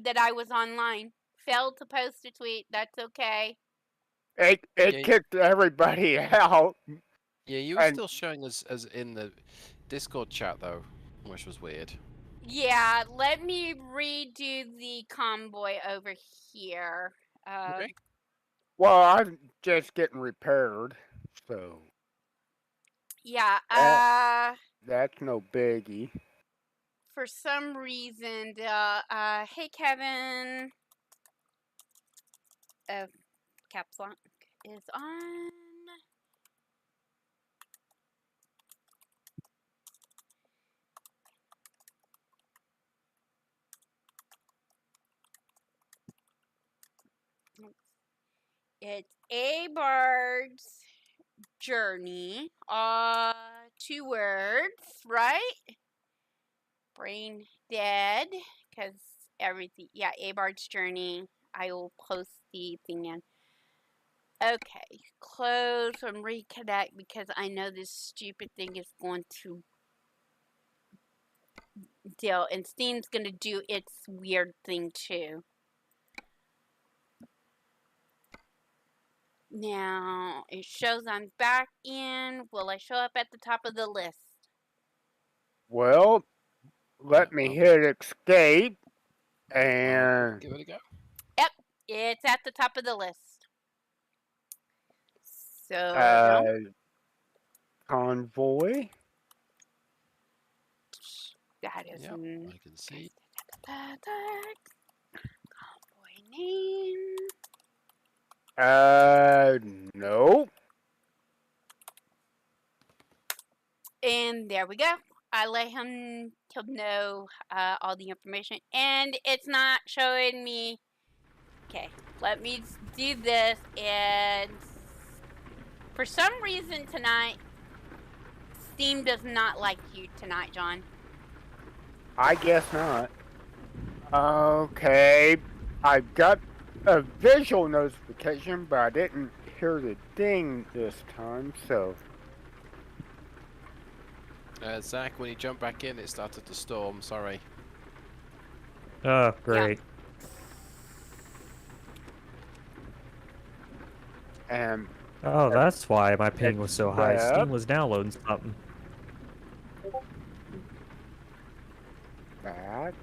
that I was online. Failed to post a tweet. That's okay. It Yeah, kicked everybody out. yeah, you were And still showing us as in the Discord chat though, which was weird. Yeah, let me redo the convoy over here. Okay. well, I'm just getting repaired, so Yeah, that's no biggie. for some reason, hey Kevin, caps lock is on. It's a bard's journey. 2 words, right? Brain dead, because everything. Yeah, a bard's journey. I will post the thing in. Okay, close and reconnect because I know this stupid thing is going to deal, and Steam's gonna do its weird thing too. Now it shows I'm back in. Will I show up at the top of the list? Well, let me Well, hit escape I'll and give it a go. Yep, it's at the top of the list. So no, convoy. that is Yep, I can see. convoy name. Nope. And there we go. I let him know all the information, and it's not showing me. Okay, let me do this. And for some reason tonight, Steam does not like you tonight, John. I guess not. Okay. I got a visual notification, but I didn't hear the ding this time, so. Zach, when you jump back in, it started to storm. Sorry. Oh, great. And Oh, that's why my ping was so high. Yep. Steam was downloading something. back.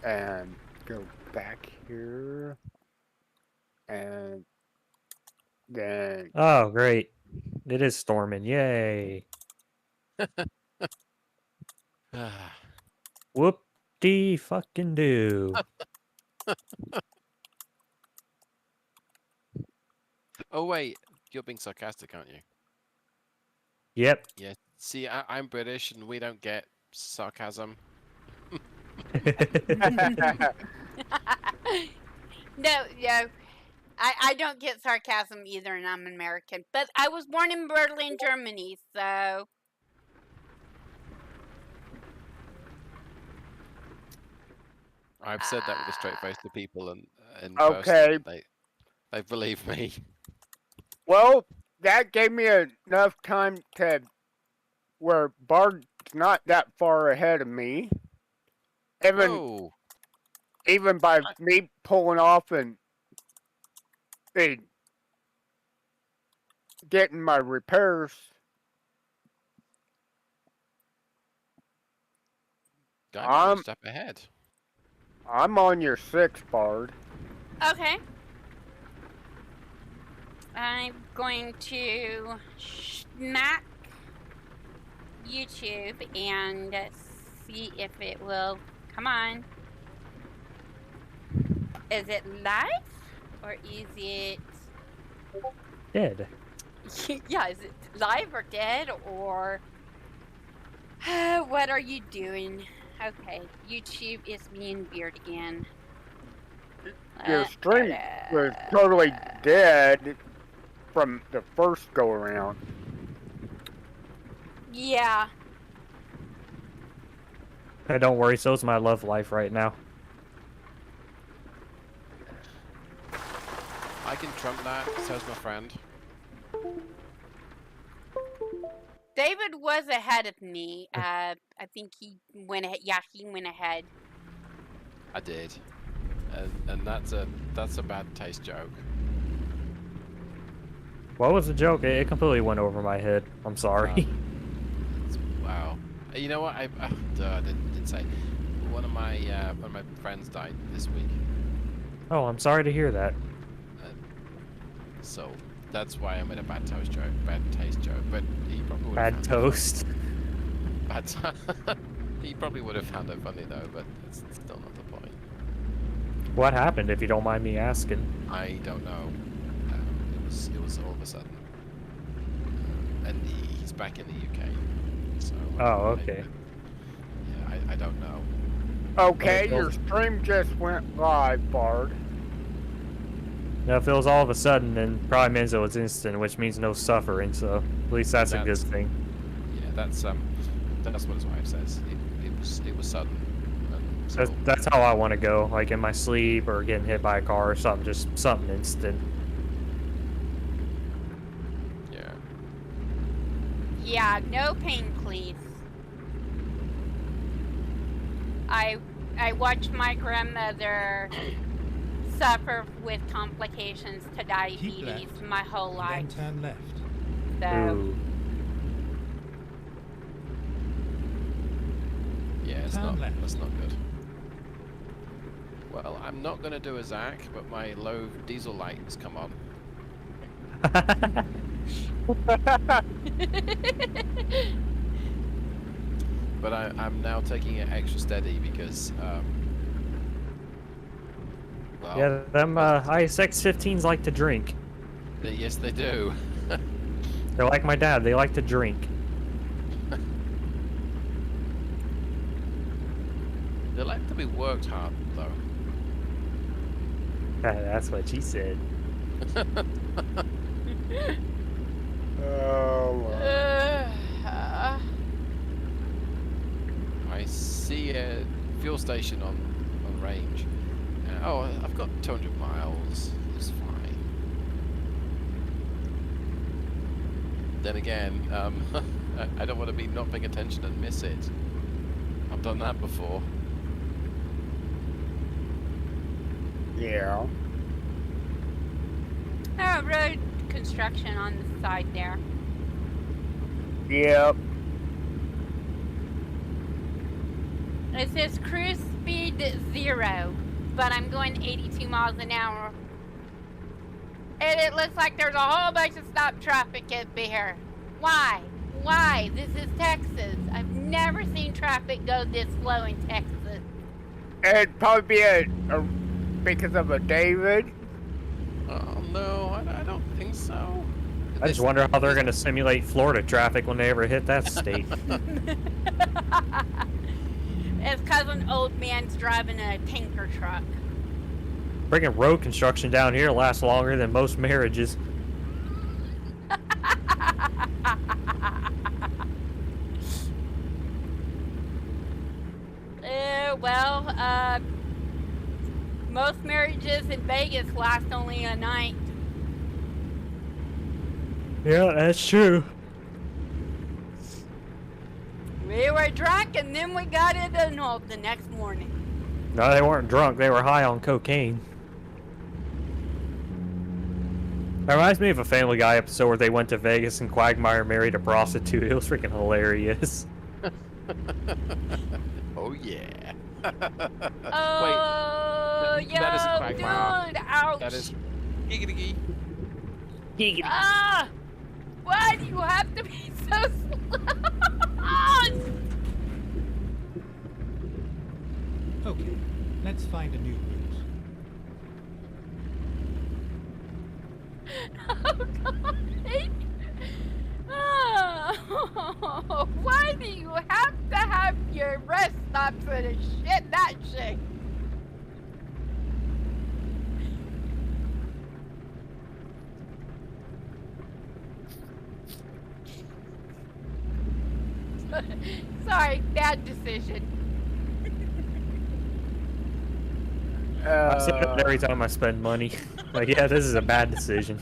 And go back here. And then Oh, great. It is storming. Yay. Whoop-dee fucking do. Oh wait, you're being sarcastic, aren't you? Yep. Yeah. See, I'm British, and we don't get sarcasm. No, I don't get sarcasm either, and I'm American. But I was born in Berlin, Germany, so. I've said that with a straight face to people, and in Okay. person, they believe me. well, that gave me enough time to where Bard's not that far ahead of me. Whoa! Even by me pulling off and getting my repairs. I'm a step ahead. I'm on your 6, Bard. Okay. I'm going to smack YouTube and see if it will. Come on. Is it live or is it Dead. yeah, is it live or dead or what are you doing? Okay, YouTube is being weird again. Your stream was totally dead from the first go around. Yeah. Hey, don't worry, so's my love life right now. I can trump that. So's my friend. David was ahead of me. I think he went ahead. Yeah, he went ahead. I did, and that's a bad taste joke. What was the joke? It completely went over my head. I'm sorry. Wow. You know what? I didn't say. One of my friends died this week, Oh, I'm sorry to hear that. so that's why I made a bad taste joke. Bad taste joke, but he probably would have Bad found it toast. Bad. He probably would have found it funny though, but it's still not the point. What happened, if you don't mind me asking? I don't know. It was all of a sudden, and he's back in the UK. So. Oh, okay. I don't know. Okay, Well, your stream just went live, Bard. Now, if it was all of a sudden, then probably means it was instant, which means no suffering. So at least that's a good thing. Yeah, that's what his wife says. It was sudden. And so, That's how I want to go, like in my sleep or getting hit by a car or something, just something instant. yeah. Yeah, no pain, please. I watched my grandmother suffer with complications to diabetes my whole life. Then turn left. So Ooh. Yeah, Turn left. that's not good. Well, I'm not gonna do a Zach, but my low diesel light has come on. But I'm now taking it extra steady because well, Yeah, them ISX-15s like to drink. yes they do. They're like my dad. They like to drink. They like to be worked hard though. That's what she said. Oh, I see a fuel station on range. Oh, I've got 200 miles. It's fine. Then again, I don't want to be not paying attention and miss it. I've done that before. yeah. oh, road construction on the side there. Yep. It says cruise speed 0, but I'm going 82 miles an hour. And it looks like there's a whole bunch of stop traffic up here. Why? Why? This is Texas. I've never seen traffic go this slow in Texas. It'd probably be because of a David. Oh no, I don't think so. I just wonder how they're going to simulate Florida traffic when they ever hit that state. It's because an old man's driving a tanker truck. Freaking road construction down here lasts longer than most marriages. Well, most marriages in Vegas last only a night. Yeah, that's true. We were drunk and then we got it annulled the next morning. No, they weren't drunk. They were high on cocaine. That reminds me of a Family Guy episode where they went to Vegas and Quagmire married a prostitute. It was freaking hilarious. Oh yeah. Oh, Wait, that isn't yo, Quagmire. dude, ouch. That is giggity. Ah, why do you have to be so slow? Okay, let's find a new route. Oh, God. Oh, why do you have to have your rest stops and a shit that shit? Sorry, bad decision. I say that every time I spend money. Like, yeah, this is a bad decision.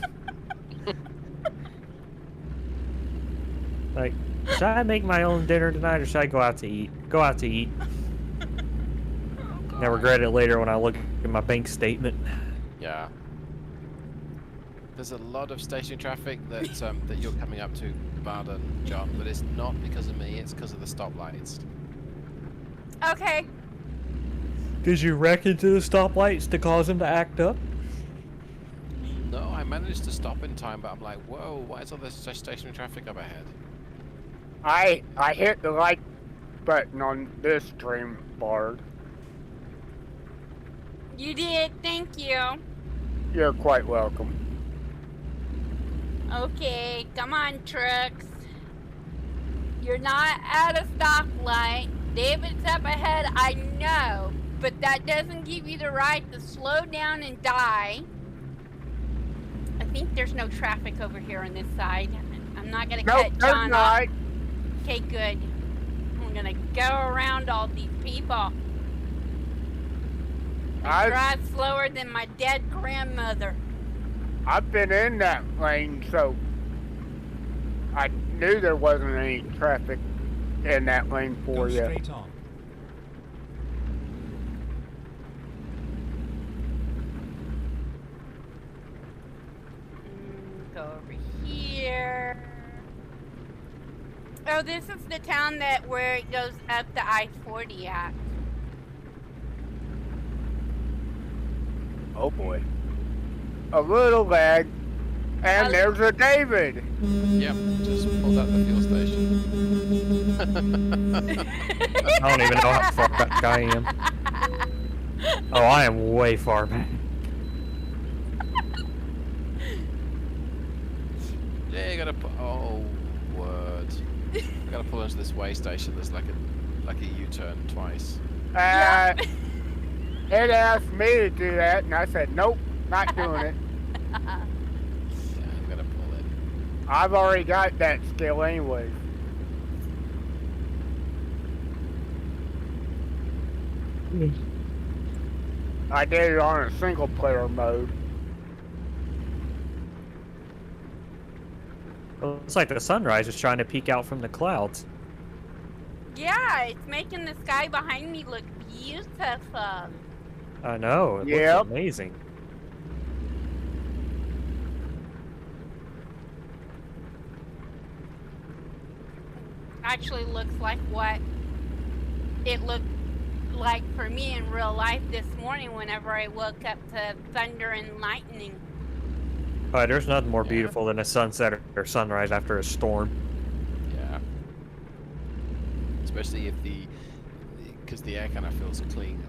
Like, should I make my own dinner tonight or should I go out to eat? Go out to eat. Oh, I regret it later when I look at my bank statement. Yeah. There's a lot of station traffic that that you're coming up to, Bard and John, but it's not because of me, it's because of the stoplights. Okay. Did you wreck into the stoplights to cause them to act up? No, I managed to stop in time, but I'm like, whoa, why is all this stationary traffic up ahead? I hit the like button on this stream, Bard. You did. Thank you. You're quite welcome. Okay, come on, trucks. You're not at a stoplight. David's up ahead, I know, but that doesn't give you the right to slow down and die. I think there's no traffic over here on this side. I'm not gonna Nope, cut there's John off. not. Okay, good. I'm gonna go around all these people. I've- Drive slower than my dead grandmother. I've been in that lane, so I knew there wasn't any traffic in that lane Go for you. straight on. Go over here. Oh, this is the town where it goes up the I-40 at. Oh boy. A little lag. And there's a David. Yep, just pulled out the fuel station. I don't even know how far back I am. Oh, I am way far back. Yeah, you gotta put. Oh, word! You gotta pull into this way station. There's like a U-turn twice. It asked me to do that, and I said, nope, not doing it. Yeah, you gotta pull in. I've already got that skill anyway. I did it on a single player mode. Well, it's like the sunrise is trying to peek out from the clouds. Yeah, it's making the sky behind me look beautiful. I know. It Yep. looks amazing. Actually looks like what it looked like for me in real life this morning whenever I woke up to thunder and lightning. But there's nothing more Yeah. beautiful than a sunset or sunrise after a storm. Yeah. Especially if because the air kind of feels clean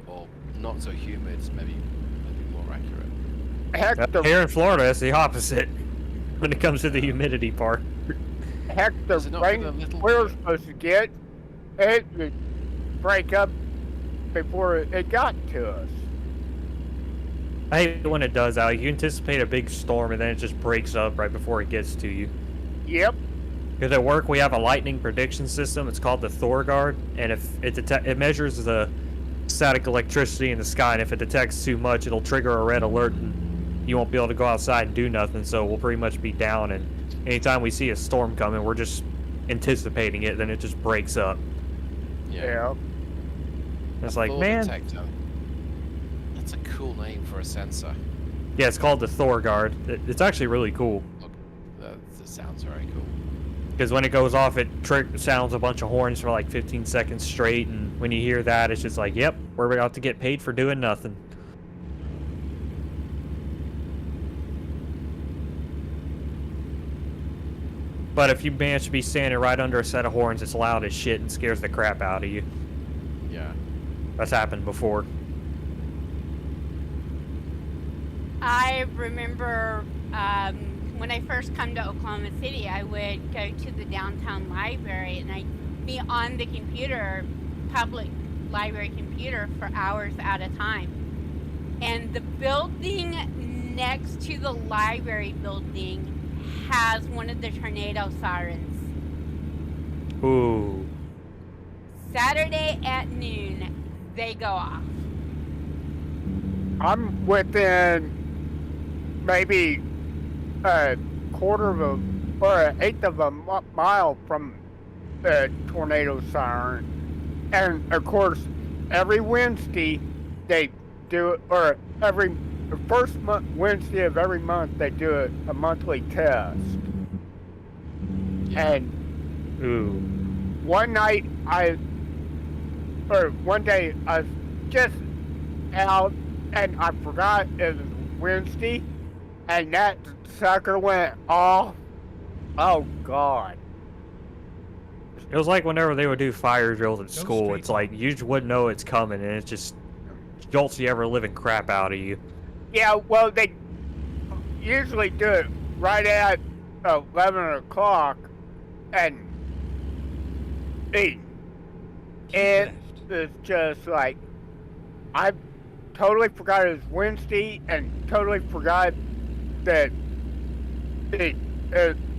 or not so humid, maybe more accurate. Heck, the, Here in Florida, it's the opposite when it comes to the humidity part. heck, the Is it not rain with a little we're bit? supposed to get, it would break up before it got to us. I hate when it does that. Like, you anticipate a big storm and then it just breaks up right before it gets to you. Yep. Because at work we have a lightning prediction system. It's called the Thor Guard, and if it measures the static electricity in the sky, and if it detects too much, it'll trigger a red alert, and you won't be able to go outside and do nothing. So we'll pretty much be down. And anytime we see a storm coming, we're just anticipating it. Then it just breaks up. Yeah. It's A like, Thor man, detector. That's a cool name for a sensor. yeah, it's called the Thor Guard. It's actually really cool. Look, that sounds very cool. Because when it goes off, it sounds a bunch of horns for like 15 seconds straight, and when you hear that, it's just like, yep, we're about to get paid for doing nothing. But if you manage to be standing right under a set of horns, it's loud as shit and scares the crap out of you. Yeah. That's happened before. I remember when I first come to Oklahoma City, I would go to the downtown library and I'd be on the computer, public library computer, for hours at a time. And the building next to the library building has one of the tornado sirens. Ooh. Saturday at noon, they go off. I'm within maybe a quarter of a or an eighth of a mile from the tornado siren, and of course every Wednesday they do it, or every the first Wednesday of every month they do a monthly test. Yeah. And Ooh. one day I was just out and I forgot it was Wednesday, and that sucker went off. Oh God. It was like whenever they would do fire drills at Go school. straight It's like you just wouldn't know it's coming, and it just jolts the ever living crap out of you. Yeah, well, they usually do it right at 11 o'clock, and it is just like, I totally forgot it was Wednesday, and totally forgot that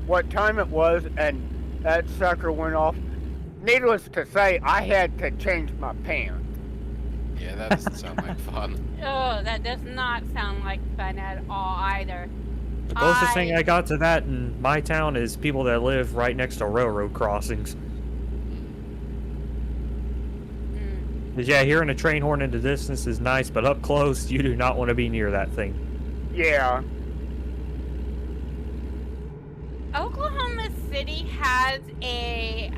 what time it was, and that sucker went off. Needless to say, I had to change my pants. Yeah, that doesn't sound like fun. Oh, that does not sound like fun at all either. The closest thing I got to that in my town is people that live right next to railroad crossings. Mm. Yeah, hearing a train horn in the distance is nice, but up close, you do not want to be near that thing. Yeah. Oklahoma City has a,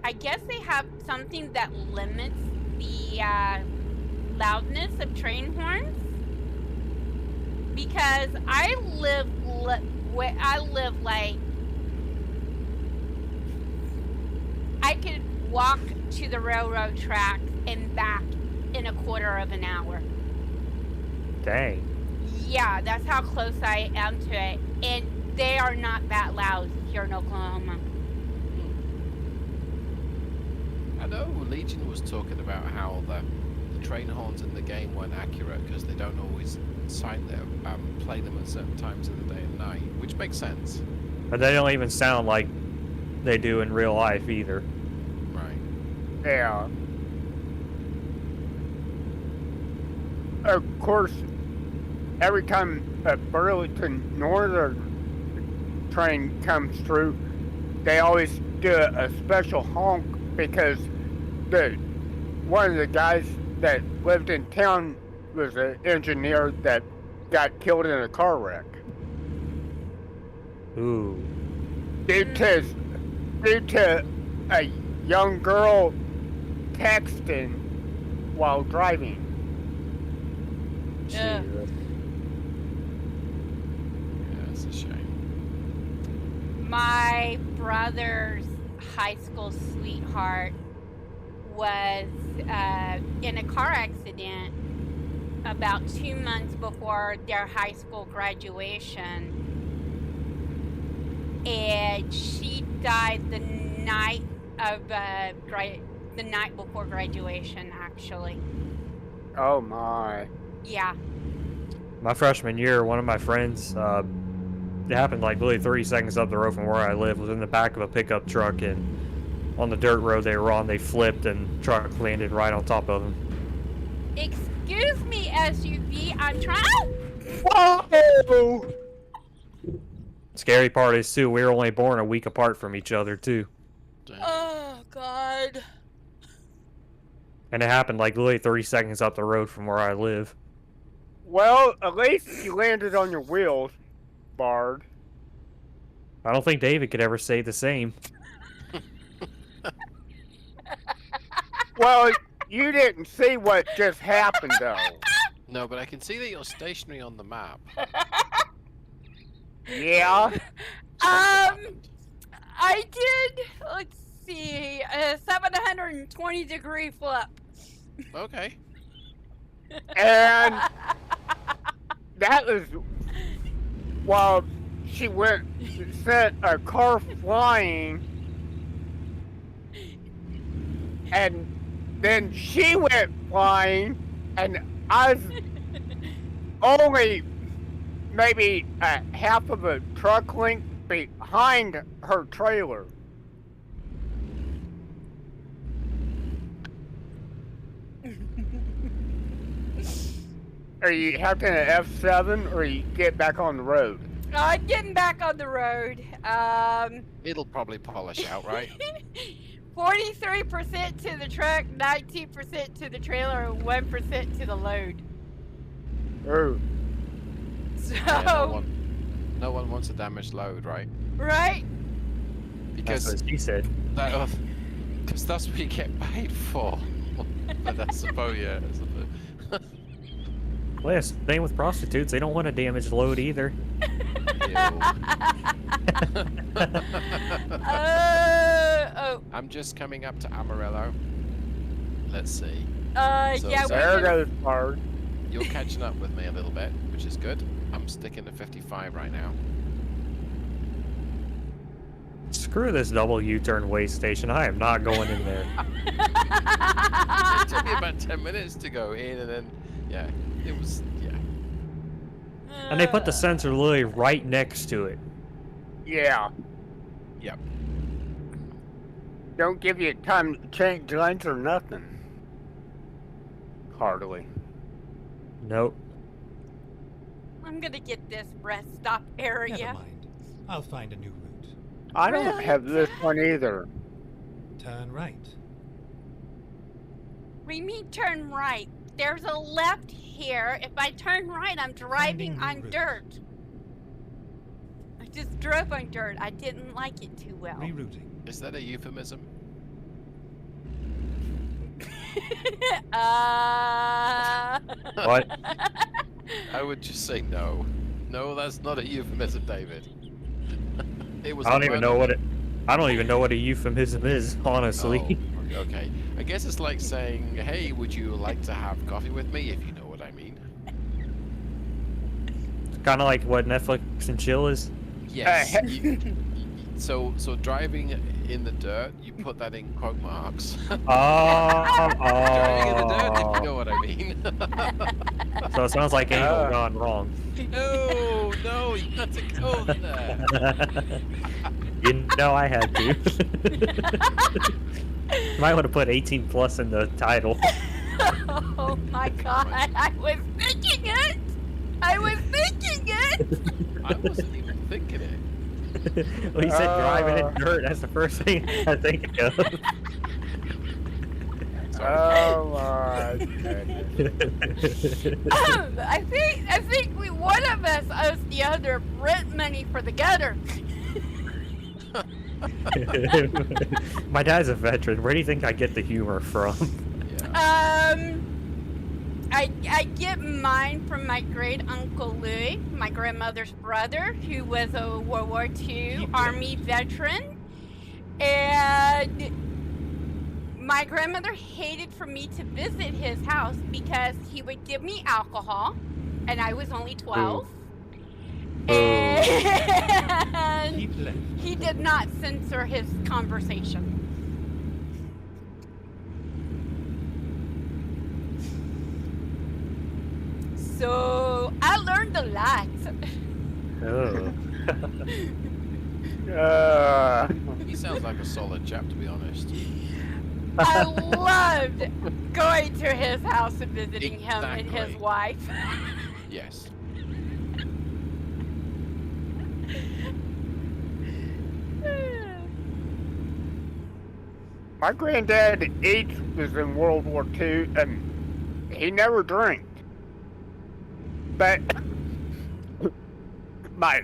I guess they have something that limits the loudness of train horns. Because I live like, I could walk to the railroad tracks and back in a quarter of an hour. Dang. Yeah, that's how close I am to it. And they are not that loud here in Oklahoma. I know Legion was talking about how the train horns in the game weren't accurate because they don't always play them at certain times of the day and night, which makes sense. But they don't even sound like they do in real life either. Right. Yeah. Of course, every time a Burlington Northern train comes through, they always do a special honk because one of the guys that lived in town was an engineer that got killed in a car wreck. Ooh. Due to a young girl texting while driving. Ugh. Yeah, it's a shame. My brother's high school sweetheart was in a car accident about 2 months before their high school graduation, and she died the night of the night before graduation. Actually, Oh my. yeah. My freshman year, one of my friends, it happened like literally 30 seconds up the road from where I live, was in the back of a pickup truck, and on the dirt road they were on, they flipped and truck landed right on top of them. Excuse me, SUV. I'm trying. Whoa! Scary part is too, we were only born a week apart from each other too. Damn. Oh God. And it happened like literally 30 seconds up the road from where I live. Well, at least you landed on your wheels, Bard. I don't think David could ever say the same. Well, you didn't see what just happened, though. No, but I can see that you're stationary on the map. Yeah? I did. Let's see, a 720-degree flip. Okay. And that was while she sent a car flying, and then she went flying, and I was only maybe a half of a truck length behind her trailer. Are you having an F7 or you get back on the road? I'm getting back on the road. It'll probably polish out, right? 43% to the truck, 19% to the trailer, and 1% to the load. Oh, So, Yeah, no one wants a damaged load, right? right? That's Because what she said. that's what you get paid for. But I suppose, yeah. I suppose. Well, yeah, same with prostitutes. They don't want a damaged load either. Oh, I'm just coming up to Amarillo. Let's see. So, yeah, so we there can, goes Bard. You're catching up with me a little bit, which is good. I'm sticking to 55 right now. Screw this double U-turn waste station. I am not going in there. It took me about 10 minutes to go in, and then, yeah, it was, yeah. And they put the sensor literally right next to it. Yeah. Yep. Don't give you time to change lanes or nothing. Hardly. Nope. I'm gonna get this rest stop Never area. mind. I'll find a new route. I don't Really? have this one either. Turn right. We mean turn right. There's a left here. If I turn right, I'm driving Finding on new route. dirt. I just drove on dirt. I didn't like it too well. Rerouting. Is that a euphemism? What? I would just say no. No, that's not a euphemism, David. It was. I don't even know what it. I don't even know what a euphemism is, honestly. Oh, okay. I guess it's like saying, "Hey, would you like to have coffee with me?" If you know what I mean. Kind of like what Netflix and chill is. Yes. So driving in the dirt, you put that in quote marks. Driving in the dirt, if you know what I mean. So it sounds like anal gone wrong. No, you got to go there. You know I had to. Might want to put 18 plus in the title. Oh my god, I was thinking it! I was thinking it! I wasn't even thinking it. Well, you said driving in dirt. That's the first thing I think of. Oh my goodness. I think one of us owes the other rent money for the gutter. My dad's a veteran. Where do you think I get the humor from? Yeah. I get mine from my great uncle Louis, my grandmother's brother, who was a World War II Army veteran, and my grandmother hated for me to visit his house because he would give me alcohol, and I was only 12. And Keep left. he did not censor his conversation. So I learned a lot. Oh. He sounds like a solid chap, to be honest. I loved going to his house and visiting him and his Exactly. wife. Yes. My granddad H was in World War II and he never drank. But my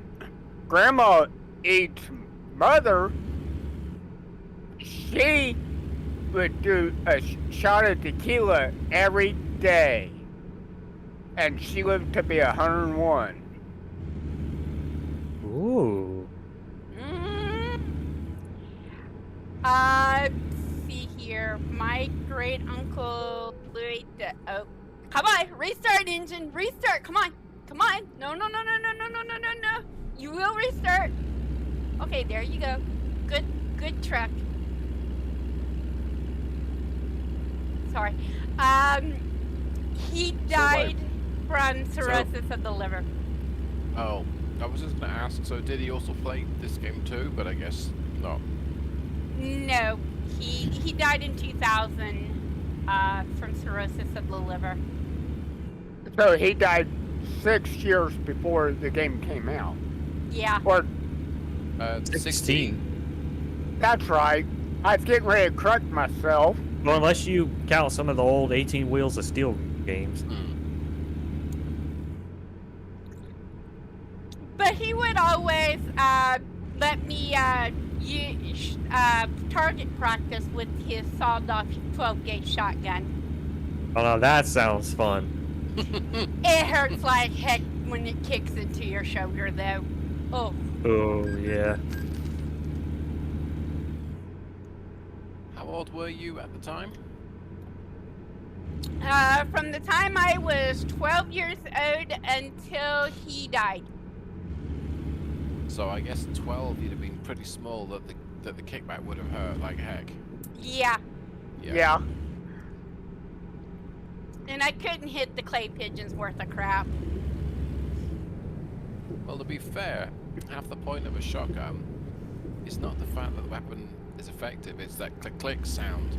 grandma H's mother, she would do a shot of tequila every day. And she lived to be 101. Ooh. Let's see here. My great uncle Louis. Oh, come on! Restart engine. Restart. Come on. Come on. No. You will restart. Okay, there you go. Good truck. Sorry. He died from cirrhosis of the liver. Oh, I was just gonna ask. So did he also play this game too? But I guess not. No, he died in 2000 from cirrhosis of the liver. So he died 6 years before the game came out. Yeah. Or 16. that's right. I was getting ready to correct myself. Well, unless you count some of the old 18 Wheels of Steel games. But he would always let me target practice with his sawed-off 12-gauge shotgun. Oh, now that sounds fun. It hurts like heck when it kicks into your shoulder, though. Oh. Oh, yeah. How old were you at the time? From the time I was 12 years old until he died. So I guess 12, you'd have been pretty small that the kickback would have hurt like heck. Yeah. Yeah. And I couldn't hit the clay pigeons worth of crap. Well, to be fair, half the point of a shotgun is not the fact that the weapon is effective, it's that click-click sound.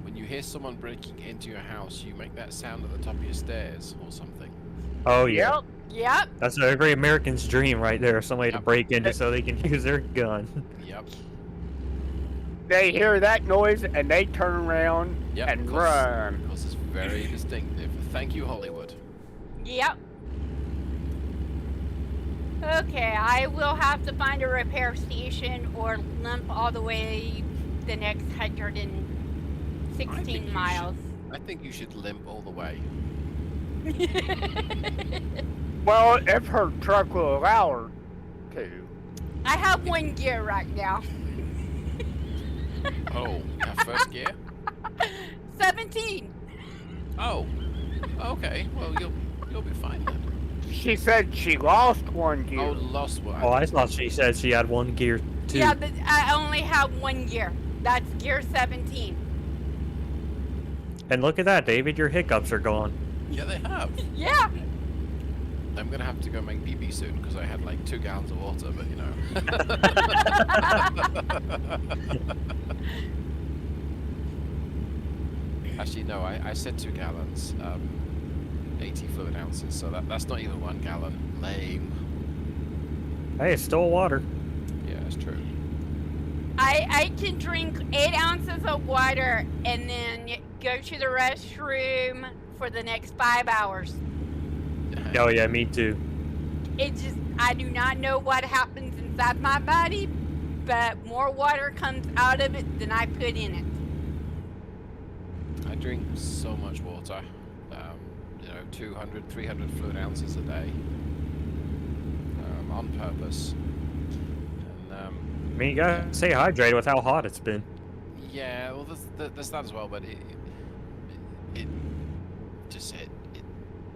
When you hear someone breaking into your house, you make that sound at the top of your stairs or something. Oh, yeah. Yep. That's every American's dream right there. Somebody to Yep. break into so they can use their gun. Yep. They hear that noise and they turn around Yep. and run. Because it's very distinctive. Thank you, Hollywood. Yep. Okay, I will have to find a repair station or limp all the way the next 116 miles. I think you should limp all the way. Well, if her truck will allow her to. I have one gear right now. Oh, first gear? 17. Oh. Okay. Well, you'll be fine then. She said she lost one gear. Oh, lost one. Oh, I thought she said she had one gear, too. Yeah, but I only have one gear. That's gear 17. And look at that, David. Your hiccups are gone. Yeah, they have. Yeah. I'm gonna have to go make pee soon because I had like 2 gallons of water, but you know. Actually, no, I said 2 gallons, 80 fluid ounces, so that's not even 1 gallon. Lame. Hey, it's still water. Yeah, it's true. I can drink 8 ounces of water and then go to the restroom for the next 5 hours. Oh, yeah, me too. It just, I do not know what happens inside my body, but more water comes out of it than I put in it. I drink so much water, 200, 300 fluid ounces a day, on purpose. And, I mean, you gotta stay hydrated with how hot it's been. yeah, well, there's that as well, but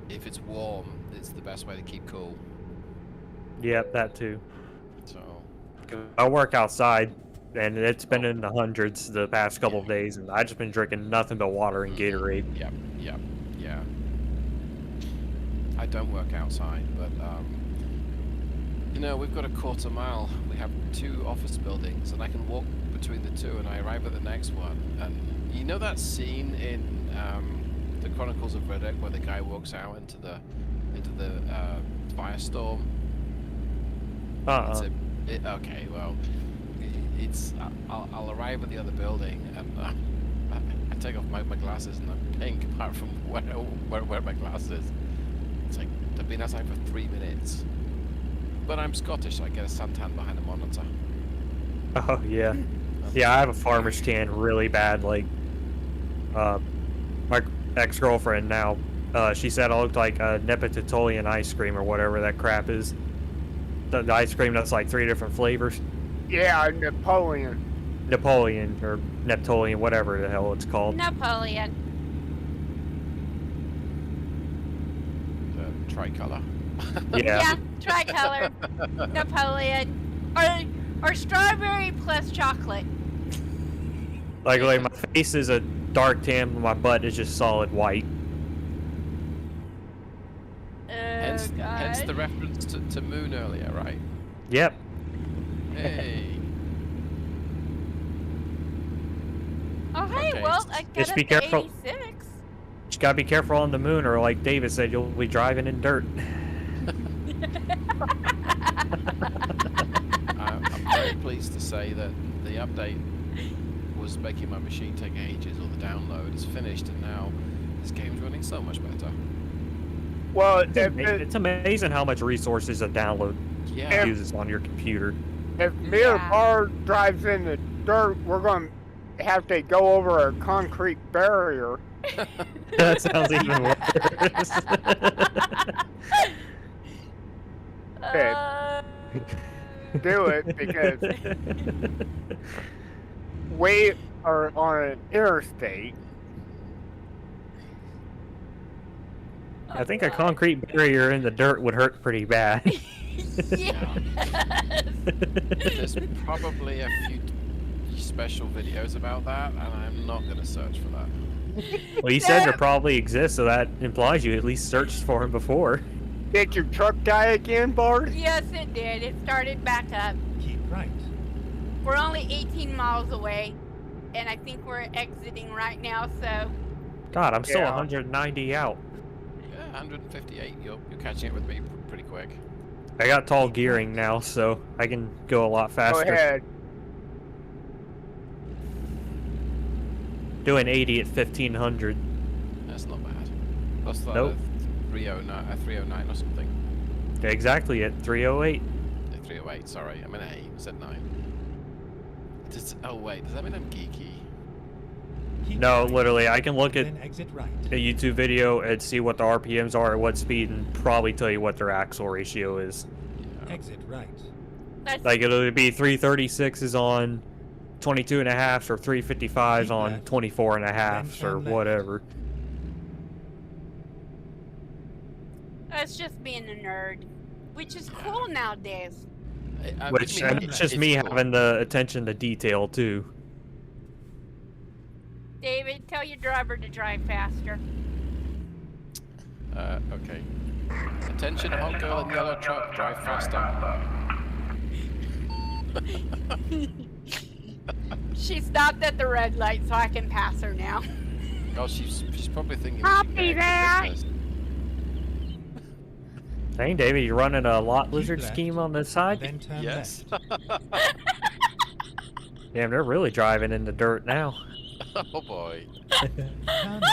if it's warm, it's the best way to keep cool. Yep, that too. So, I work outside, and it's been in the hundreds the past couple of days, and I've just been drinking nothing but water and Gatorade. yeah. I don't work outside, but we've got a quarter mile. We have 2 office buildings, and I can walk between the 2, and I arrive at the next one. And you know that scene in the Chronicles of Riddick where the guy walks out into the firestorm? Okay, well, I'll arrive at the other building, and I take off my glasses, and I'm pink apart from where my glasses. It's like I've been outside for 3 minutes. But I'm Scottish, so I get a suntan behind a monitor. Oh, yeah. Yeah, I have a farmer's tan really bad. Like, my ex-girlfriend now, she said I looked like a Neapolitan ice cream or whatever that crap is. The ice cream that's like 3 different flavors. Yeah, Napoleon. Napoleon or Neptolian, whatever the hell it's called. Napoleon. The tricolor. Yeah. Tricolor. Napoleon. Or strawberry plus chocolate. Like my face is a dark tan, but my butt is just solid white. Hence the God. reference to moon earlier, right? Yep. Hey. Oh, hey, Okay. well, I got Just up be to careful. 86. Just gotta be careful on the moon, or like David said, you'll be driving in dirt. I'm very pleased to say that the update was making my machine take ages, or the download is finished, and now this game's running so much better. Well, It's amazing how much resources a download Yeah. uses on your computer. if me or Bard drives in the dirt, we're going to have to go over a concrete barrier. That sounds even worse. Do it because we are on an interstate. I think a concrete barrier in the dirt would hurt pretty bad. Yes. There's probably a few special videos about that, and I'm not going to search for that. Well, you said there probably exists, so that implies you at least searched for him before. Did your truck die again, Bard? Yes, it did. It started back up. Keep right. We're only 18 miles away, and I think we're exiting right now, so... God, I'm still Yeah. 190 out. Yeah, 158. You're catching up with me pretty quick. I got tall gearing now, so I can go a lot Go faster. ahead. Doing 80 at 1500. That's not bad. Plus that Nope. 309 or something. Exactly at 308. 308. Sorry, I'm in 8. I said 9. Oh wait, does that mean I'm geeky? Keep No, right. literally, I can look at Then exit right. a YouTube video and see what the RPMs are at what speed and probably tell you what their axle ratio is. Yeah. Exit right. That's, Like it'll be 336s on 22 and a half or 355s Keep on left, 24 and a half then or turn left. whatever. that's just being a nerd, which is cool nowadays. Which I mean, and it's just me cool. having the attention to detail too. David, tell your driver to drive faster. Okay. Attention, hot girl in yellow truck, drive faster. She stopped at the red light, so I can pass her now. Oh, she's probably thinking. Copy we should get that. into business. Dang, David, you running a lot lizard left, scheme on the side? Then turn Yes. left. Damn, they're really driving in the dirt now. Oh boy. Turn left.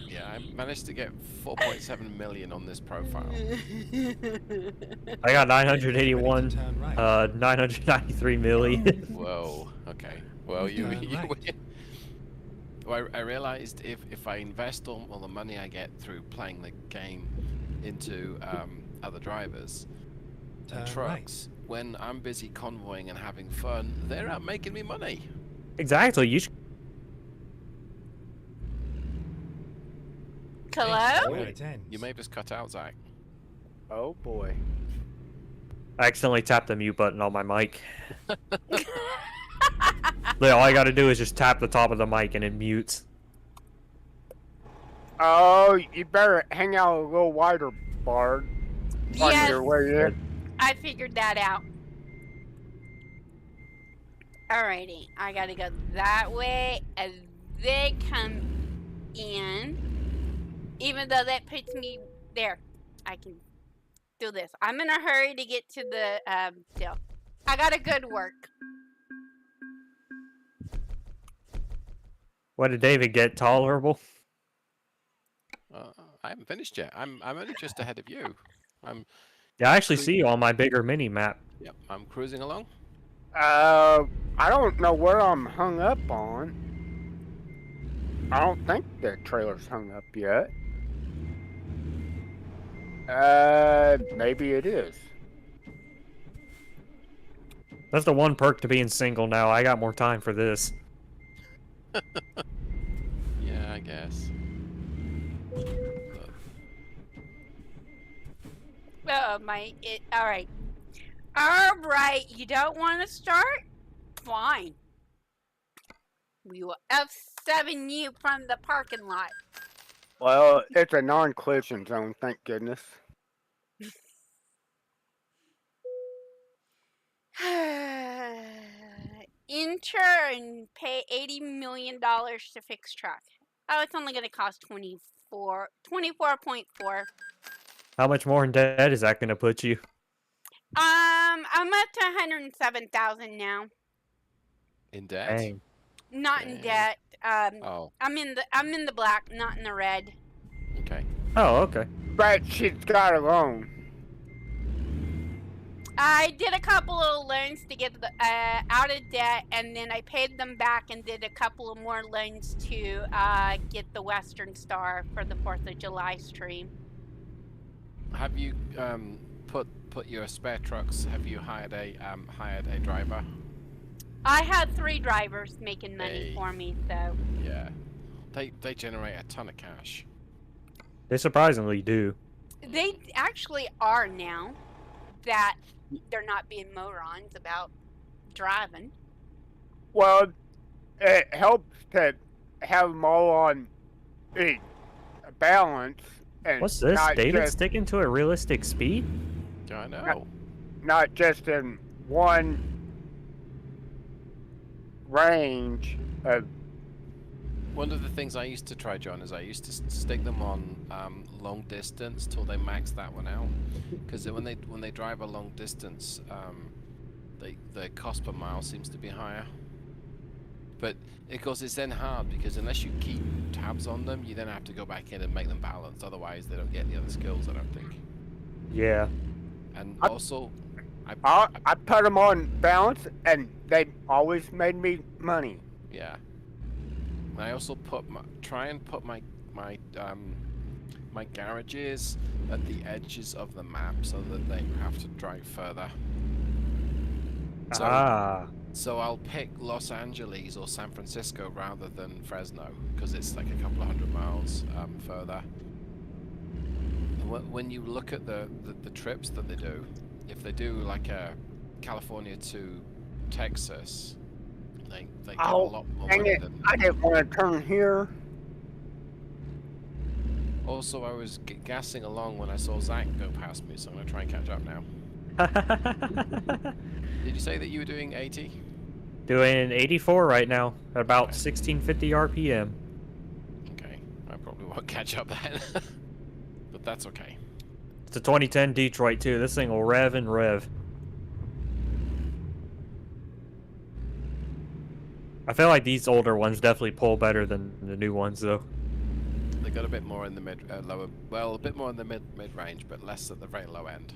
Yeah, I managed to get 4.7 million on this profile. I got Ready 981, to turn right. 993 million. Whoa. Okay. Well, you Turn right. win. Well, I realized if I invest all the money I get through playing the game into other drivers Turn and trucks, when I'm busy convoying and having fun, they're out making me money. Exactly. You should. Hello? Exit where it ends. You may have just cut out, Zach. Oh boy. I accidentally tapped the mute button on my mic. All I gotta do is just tap the top of the mic and it mutes. Oh, you better hang out a little wider, Bard. On Yes, your way in. I figured that out. Alrighty, I gotta go that way as they come in. Even though that puts me there, I can do this. I'm in a hurry to get to the deal. I got a good work. What did David get? Tolerable? I haven't finished yet. I'm only just ahead of you. Yeah, I actually see you on my bigger mini map. Yep, I'm cruising along. I don't know where I'm hung up on. I don't think the trailer's hung up yet. Maybe it is. That's the one perk to being single now. I got more time for this. Yeah, I guess. Oh my! All right. All right. You don't want to start? Fine. We will F7 you from the parking lot. Well, it's a non-collision zone, thank goodness. Enter and pay $80 million to fix truck. Oh, it's only going to cost 24.4. How much more in debt is that gonna put you? I'm up to 107,000 now. In debt? Dang. Not in Okay. debt. Oh, I'm in the black, not in the red. okay. Oh, okay. But she's got a loan. I did a couple of loans to get out of debt, and then I paid them back and did a couple of more loans to get the Western Star for the 4th of July stream. Have you put your spare trucks? Have you hired a driver? I had 3 drivers making money Hey. for me, so Yeah. They generate a ton of cash. They surprisingly do. they actually are now that they're not being morons about driving. Well, it helps to have them all on a balance and What's this? not David just sticking to a realistic speed? Yeah, I know. not just in one range of. One of the things I used to try, John, is I used to stick them on long distance till they max that one out. Because when they drive a long distance, the cost per mile seems to be higher. But of course, it's then hard because unless you keep tabs on them, you then have to go back in and make them balanced. Otherwise, they don't get the other skills. I don't think. Yeah. And I- also, I put them on balance, and they always made me money. yeah. And I also try and put my garages at the edges of the map so that they have to drive further. So, so I'll pick Los Angeles or San Francisco rather than Fresno because it's like a couple of 100 miles further. When you look at the trips that they do, if they do like a California to Texas, they get a lot more Dang money it! than. I didn't want to turn here. Also, I was gassing along when I saw Zach go past me, so I'm gonna try and catch up now. Did you say that you were doing 80? Doing 84 right now, at about Okay. 1650 RPM. Okay, I probably won't catch up then. But that's okay. It's a 2010 Detroit too. This thing will rev and rev. I feel like these older ones definitely pull better than the new ones though. They got a bit more in the lower, well, a bit more in the mid range, but less at the very low end.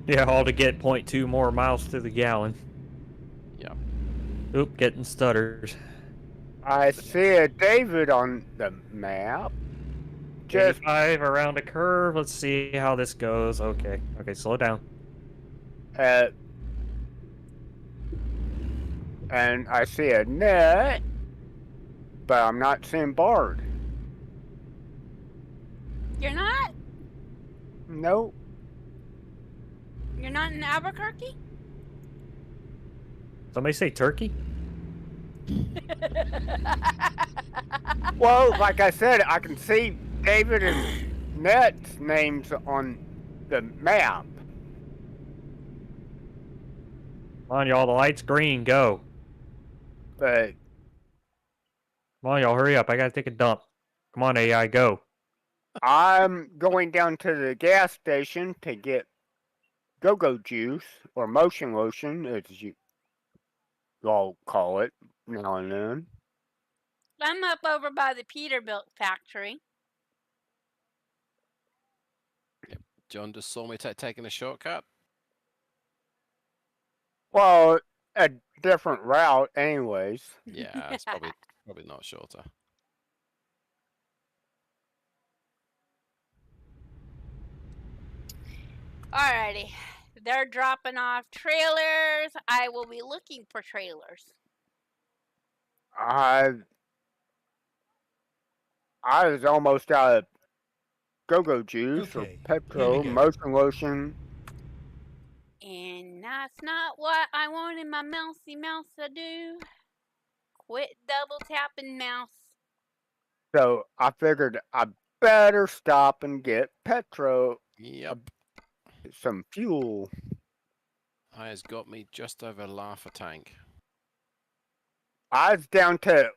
Yeah, all to get 0.2 more miles to the gallon. Yeah. Oop, getting stutters. I see a David on the map. Just 85 around a curve. Let's see how this goes. Okay, slow down. and I see a net, but I'm not seeing Bard. You're not? Nope. You're not in Albuquerque? Somebody say turkey? Well, like I said, I can see David and Net's names on the map. Come on, y'all. The light's green. Go. But Come on, y'all. Hurry up. I gotta take a dump. Come on, AI. Go. I'm going down to the gas station to get go-go juice, or motion lotion, as you all call it now and then. I'm up over by the Peterbilt factory. John just saw me taking a shortcut. Well, a different route anyways. Yeah, it's probably not shorter. Alrighty. They're dropping off trailers. I will be looking for trailers. I was almost out of go-go juice or Okay, petrol, here we go. motion lotion. And that's not what I wanted my mousey mouse to do. Quit double tapping mouse. So I figured I better stop and get petrol, Yep. some fuel. Has got me just over half a tank. I was down to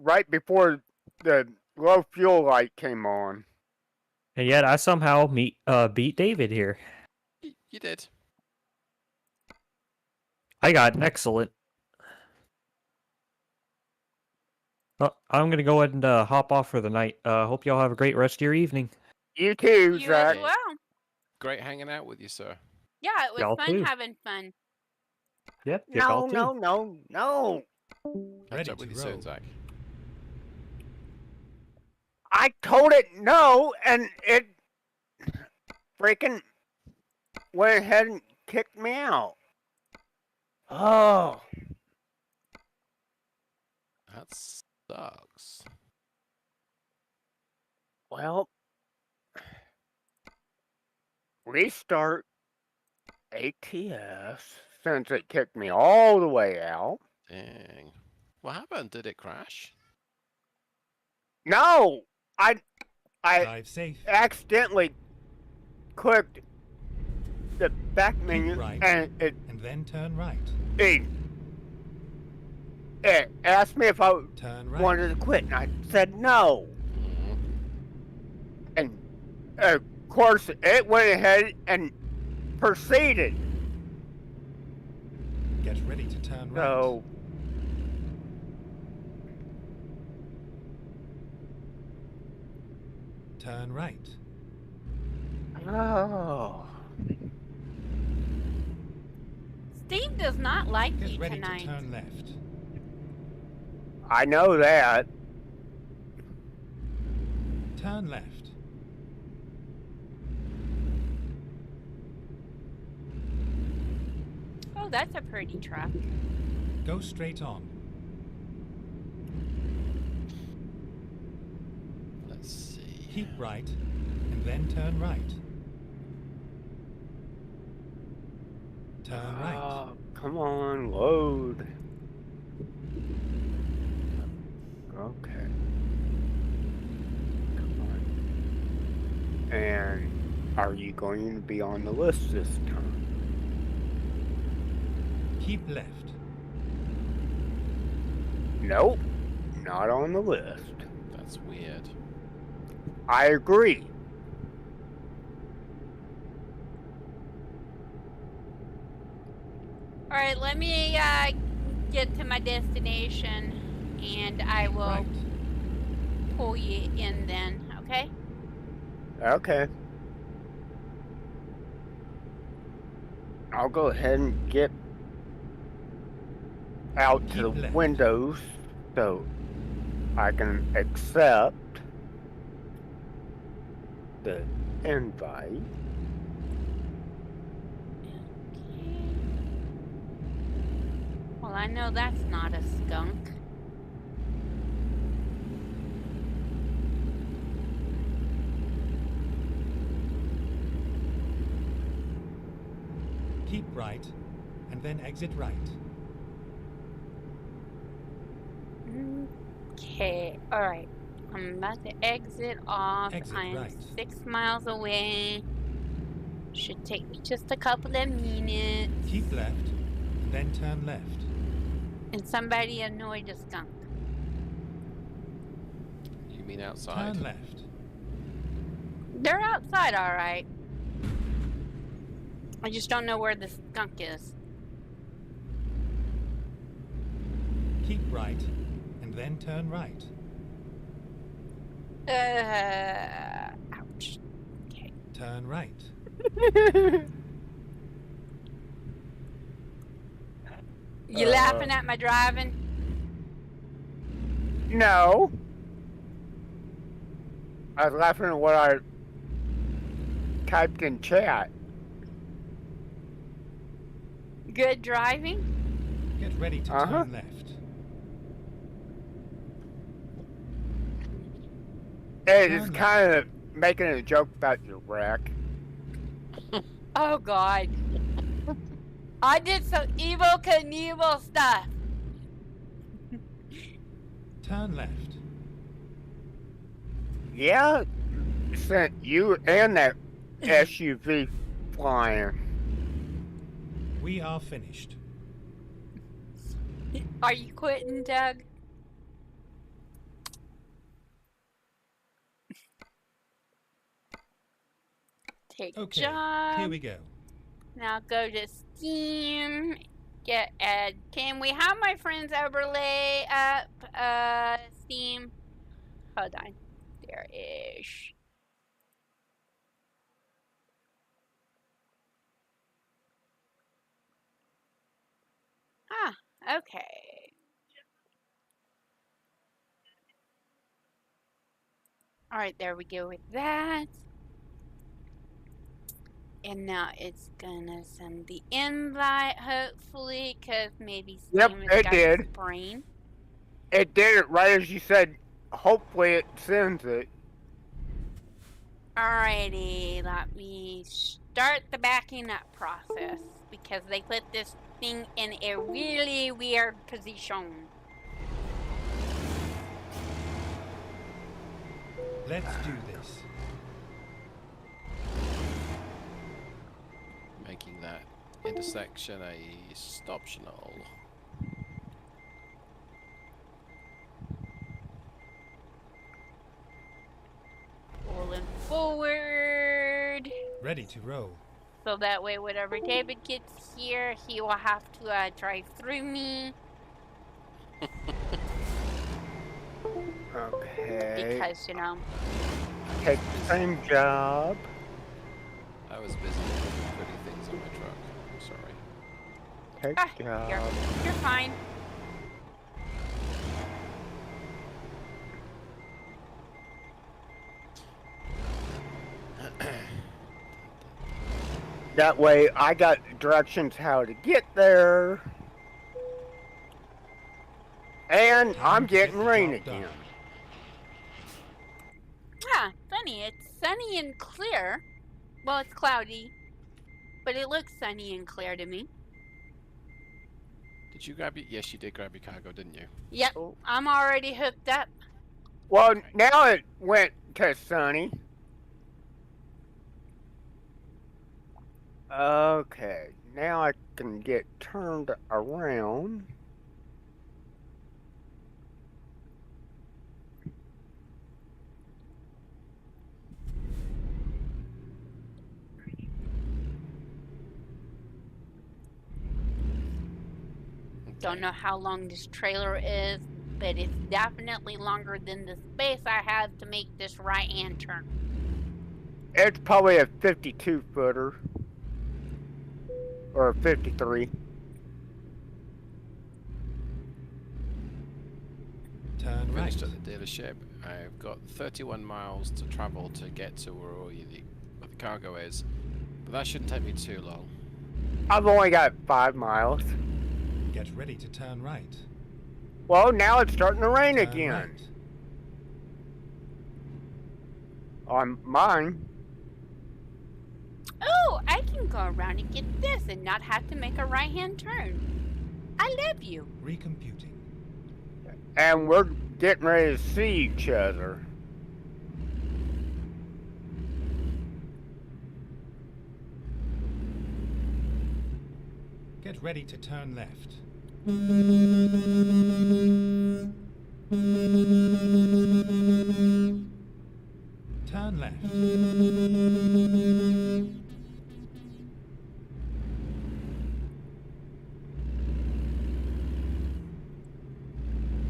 right before the low fuel light came on. And yet I somehow beat David here. You did. I got an excellent. I'm gonna go ahead and hop off for the night. Hope y'all have a great rest of your evening. You too, You as Zach. well. Great hanging out with you, sir. Yeah, it was Y'all fun too. having fun. Yep. No, no, no, no. Catch Ready up with to you soon, roll. Zach. I told it no, and it freaking went ahead and kicked me out. Oh, That sucks. well, restart ATS since it kicked me all the way out. Dang. What happened? Did it crash? No, I Drive safe. accidentally clicked the back menu right. and it And then turn right. asked me if I Turn right. wanted to quit, and I said no. Mhm. And of course, it went ahead and proceeded. Get ready to turn right. So, Turn right. oh, Steve does not like Get you ready tonight. to turn left. I know that. Turn left. Oh, that's a pretty truck. Go straight on. Let's see. Keep right. And then turn right. Turn right. Oh, come on, load. Okay. Come on. And are you going to be on the list this time? Keep left. Nope, not on the list. That's weird. I agree. All right, let me get to my destination, and I will Right. pull you in then. Okay? Okay. I'll go ahead and get out to the Keep left. windows so I can accept the invite. Well, I know that's not a skunk. Keep right. And then exit right. Okay, all right. I'm about to exit off. Exit I am right. 6 miles away. Should take me just a couple of minutes. Keep left. And then turn left. And somebody annoyed a skunk. You mean outside? Turn left. They're outside, all right. I just don't know where the skunk is. Keep right. And then turn right. Ouch. Okay. Turn right. You laughing at my driving? No. I was laughing at what I typed in chat. Good driving? Get ready to Uh-huh. turn left. It is kind of making a joke about your wreck. Oh, God. I did some evil Knievel stuff. Turn left. Yeah, sent you and that SUV flying. We are finished. Are you quitting, Doug? Take Okay, job. here we go. Now go to Steam. Get add. Can we have my friends overlay up? Steam. Hold on. There is. Ah, okay. All right, there we go with that. And now it's gonna send the invite, hopefully, because maybe Yep, Steam has it got its did. brain. It did it right as you said. Hopefully it sends it. Alrighty, let me start the backing up process because they put this thing in a really weird position. Let's do this. Making that intersection a stoptional. Rolling forward. Ready to roll. So that way, whenever David gets here, he will have to drive through me. Okay. Because, you know. Take the same job. I was busy with pretty things on my truck. I'm sorry. Take job. You're fine. That way I got directions how to get there. And I'm getting rain again. Ah, funny. It's sunny and clear. Well, it's cloudy, but it looks sunny and clear to me. Did you grab your... Yes, you did grab your cargo, didn't you? Yep, I'm already hooked up. Well, now it went to sunny. Okay, now I can get turned around. Don't know how long this trailer is, but it's definitely longer than the space I have to make this right-hand turn. It's probably a 52 footer. Or a 53. Turn right. Finished at the dealership. I've got 31 miles to travel to get to where the cargo is, but that shouldn't take me too long. I've only got 5 miles. Get ready to turn right. Well, now it's starting to rain Turn again. right. On mine. Oh, I can go around and get this and not have to make a right-hand turn. I love you. Recomputing. And we're getting ready to see each other. Get ready to turn left. Turn left.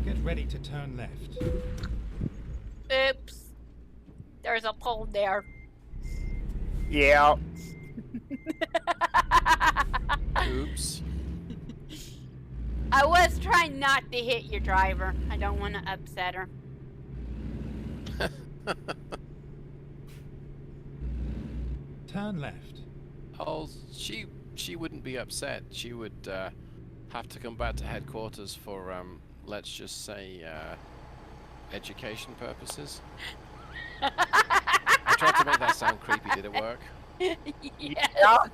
Get ready to turn left. Oops. There's a pole there. Yeah. Oops. I was trying not to hit your driver. I don't want to upset her. Turn left. Oh, she wouldn't be upset. She would have to come back to headquarters for let's just say education purposes. I tried to make that sound creepy. Did it work? Yes.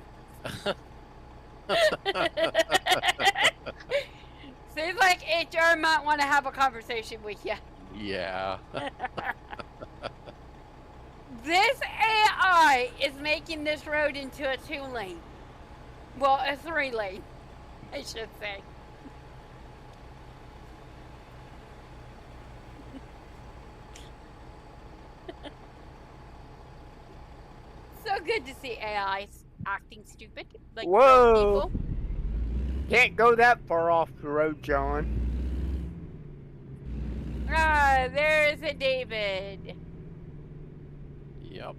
Seems like HR might want to have a conversation with you. Yeah. This AI is making this road into a 2-lane. Well, a 3-lane, I should say. so good to see AI acting stupid like real Whoa! people. Can't go that far off the road, John. Ah, there's a David. Yep.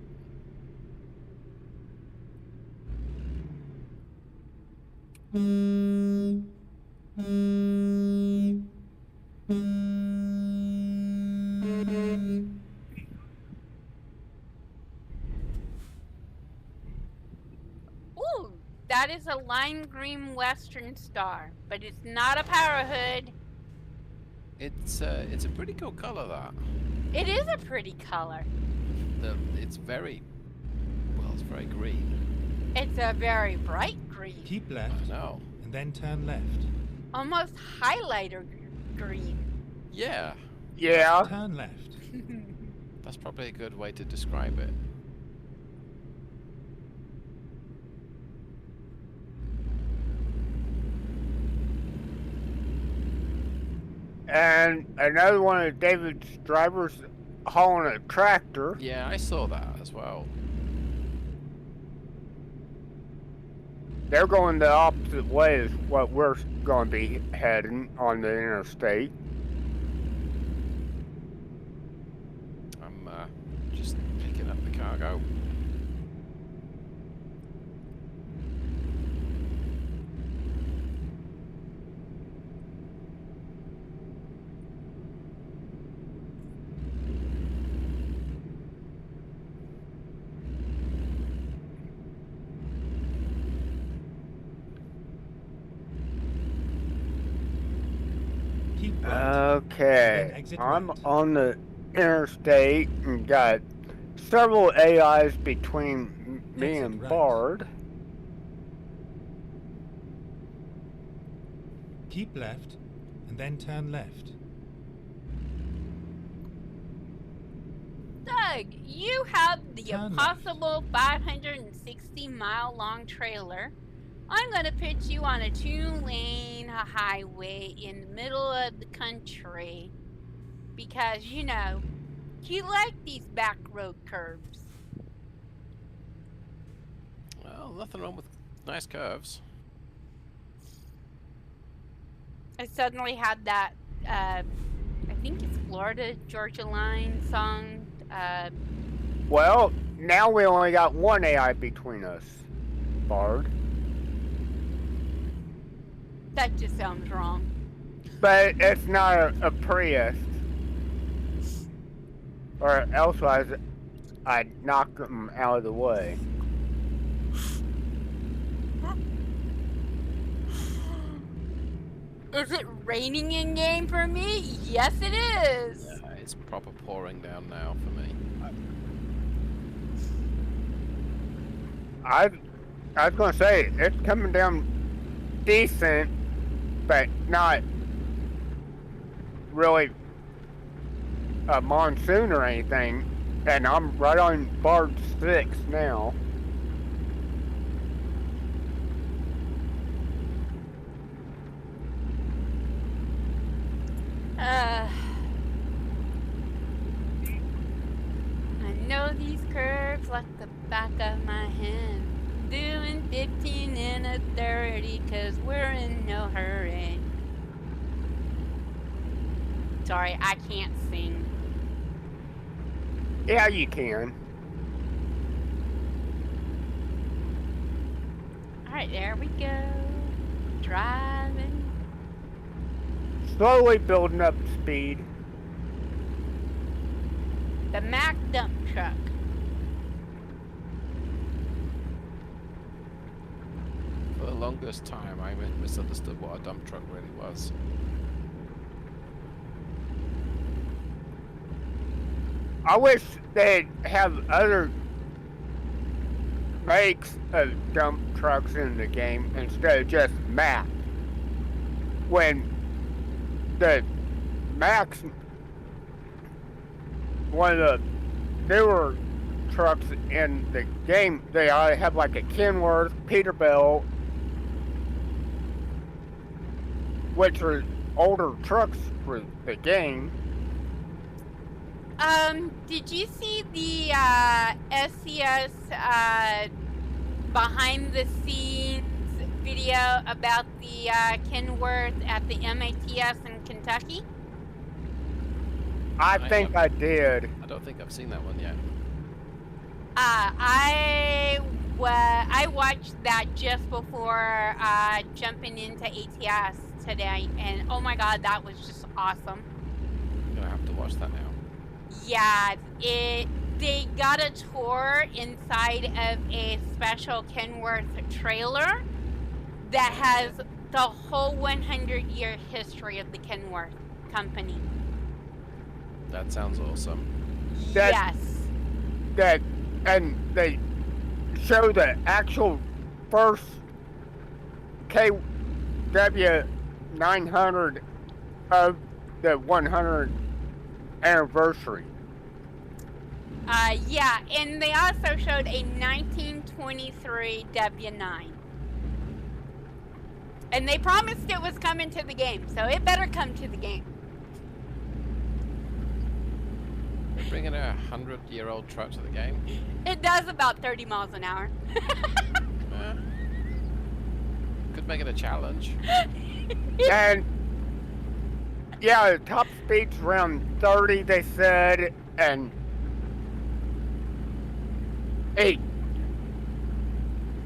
Ooh, that is a lime green Western Star, but it's not a power hood. It's a pretty cool color, that. It is a pretty color. It's very, well, it's very green. It's a very bright green, Keep I left know. and then turn left. almost highlighter green. Yeah, Yeah. Turn left. that's probably a good way to describe it. And another one of David's drivers hauling a tractor. Yeah, I saw that as well. They're going the opposite way as what we're going to be heading on the interstate. I'm just picking up the cargo. Keep right. Okay, Then exit I'm right. on the interstate and got several AIs between me Exit and right. Bard. Keep left and then turn left. Doug, you have the Turn impossible 560-mile long trailer. I'm going to put you on a 2-lane highway in the middle of the country because, you know, you like these back road curves. Well, nothing wrong with nice curves. I suddenly had that, I think it's Florida Georgia Line song. Well, now we only got one AI between us, Bard. That just sounds wrong. But it's not a Prius. Or else I'd knock them out of the way. Is it raining in game for me? Yes, it is. Yeah, it's proper pouring down now for me. I was gonna say it's coming down decent, but not really a monsoon or anything. And I'm right on Bard 6 now. I know these curves like the back of my hand. Doing 15 and a 30 cause we're in no hurry. Sorry, I can't sing. Yeah, you can. Alright, there we go. Driving. Slowly building up speed. The Mack dump truck. For the longest time, I misunderstood what a dump truck really was. I wish they'd have other makes of dump trucks in the game instead of just Mack. When the Mack's one of the newer trucks in the game, they have like a Kenworth, Peterbilt, which are older trucks for the game. Did you see the SCS behind the scenes video about the Kenworth at the MATS in Kentucky? I think I did. I don't think I've seen that one yet. I watched that just before jumping into ATS today, and oh my god, that was just awesome. I'm gonna have to watch that now. Yeah, they got a tour inside of a special Kenworth trailer that has the whole 100-year history of the Kenworth company. That sounds awesome. Yes. And they show the actual first KW900 of the 100th anniversary. Yeah, and they also showed a 1923 W9. And they promised it was coming to the game, so it better come to the game. They're bringing a 100-year-old truck to the game. It does about 30 miles an hour. Could make it a challenge. And yeah, the top speed's around 30, they said, and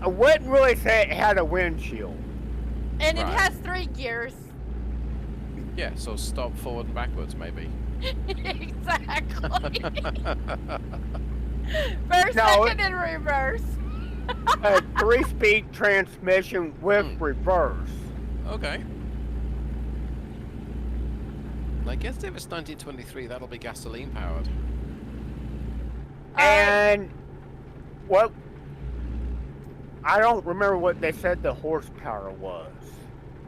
I wouldn't really say it had a windshield. And it Right. has 3 gears. Yeah, so stop forward and backwards, maybe. Exactly. First, No, second, and reverse. A 3-speed transmission with reverse. Okay. I guess if it's 1923, that'll be gasoline powered. And what? I don't remember what they said the horsepower was.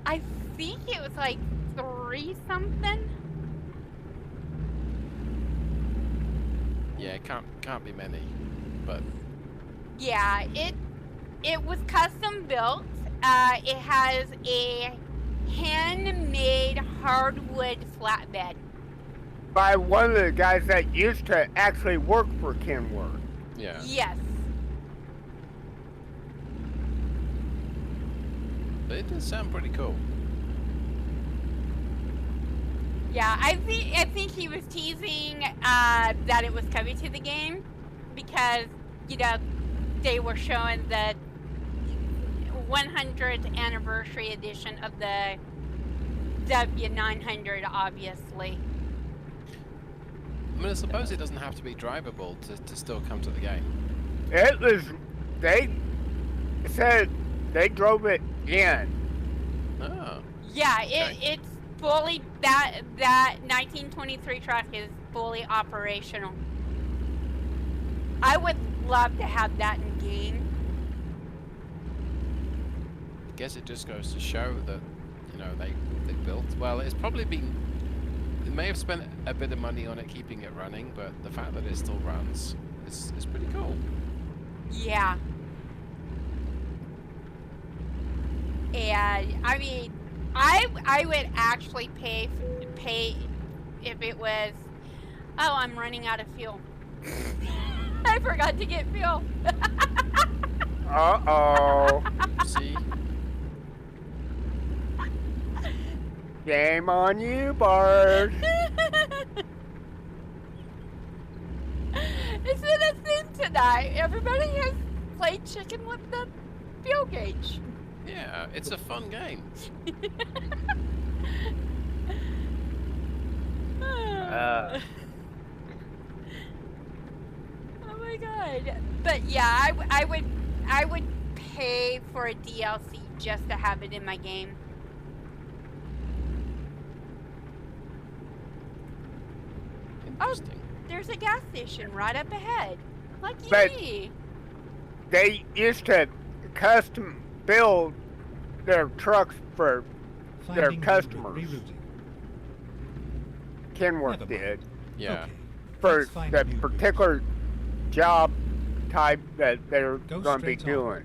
I think it was like 3 something. Yeah, it can't be many, but Yeah, it was custom built. It has a handmade hardwood flatbed. By one of the guys that used to actually work for Kenworth. yeah. Yes. But it does sound pretty cool. Yeah, I think he was teasing that it was coming to the game because, you know, they were showing the 100th anniversary edition of the W900, obviously. I mean, I suppose it doesn't have to be drivable to still come to the game. It was, they said they drove it in. Oh. Yeah, Okay. it's fully, that 1923 truck is fully operational. I would love to have that in game. I guess it just goes to show that, you know, they built, well, it's probably been, they may have spent a bit of money on it keeping it running, but the fact that it still runs is pretty cool. Yeah. And I mean, I would actually pay if it was, oh, I'm running out of fuel. I forgot to get fuel. Uh-oh. See? Game on you, Bart. It's been a thing tonight. Everybody has played chicken with the fuel gauge. Yeah, it's a fun game. Uh. Oh my god. But yeah, I would pay for a DLC just to have it in my game. Interesting. There's a gas station right up ahead. Lucky But- me. They used to custom build their trucks for Finding customers. rerouting. Kenworth Never mind. did. Yeah. Okay. For Let's find the a new route. particular job type that they're Go going to be straight on. doing.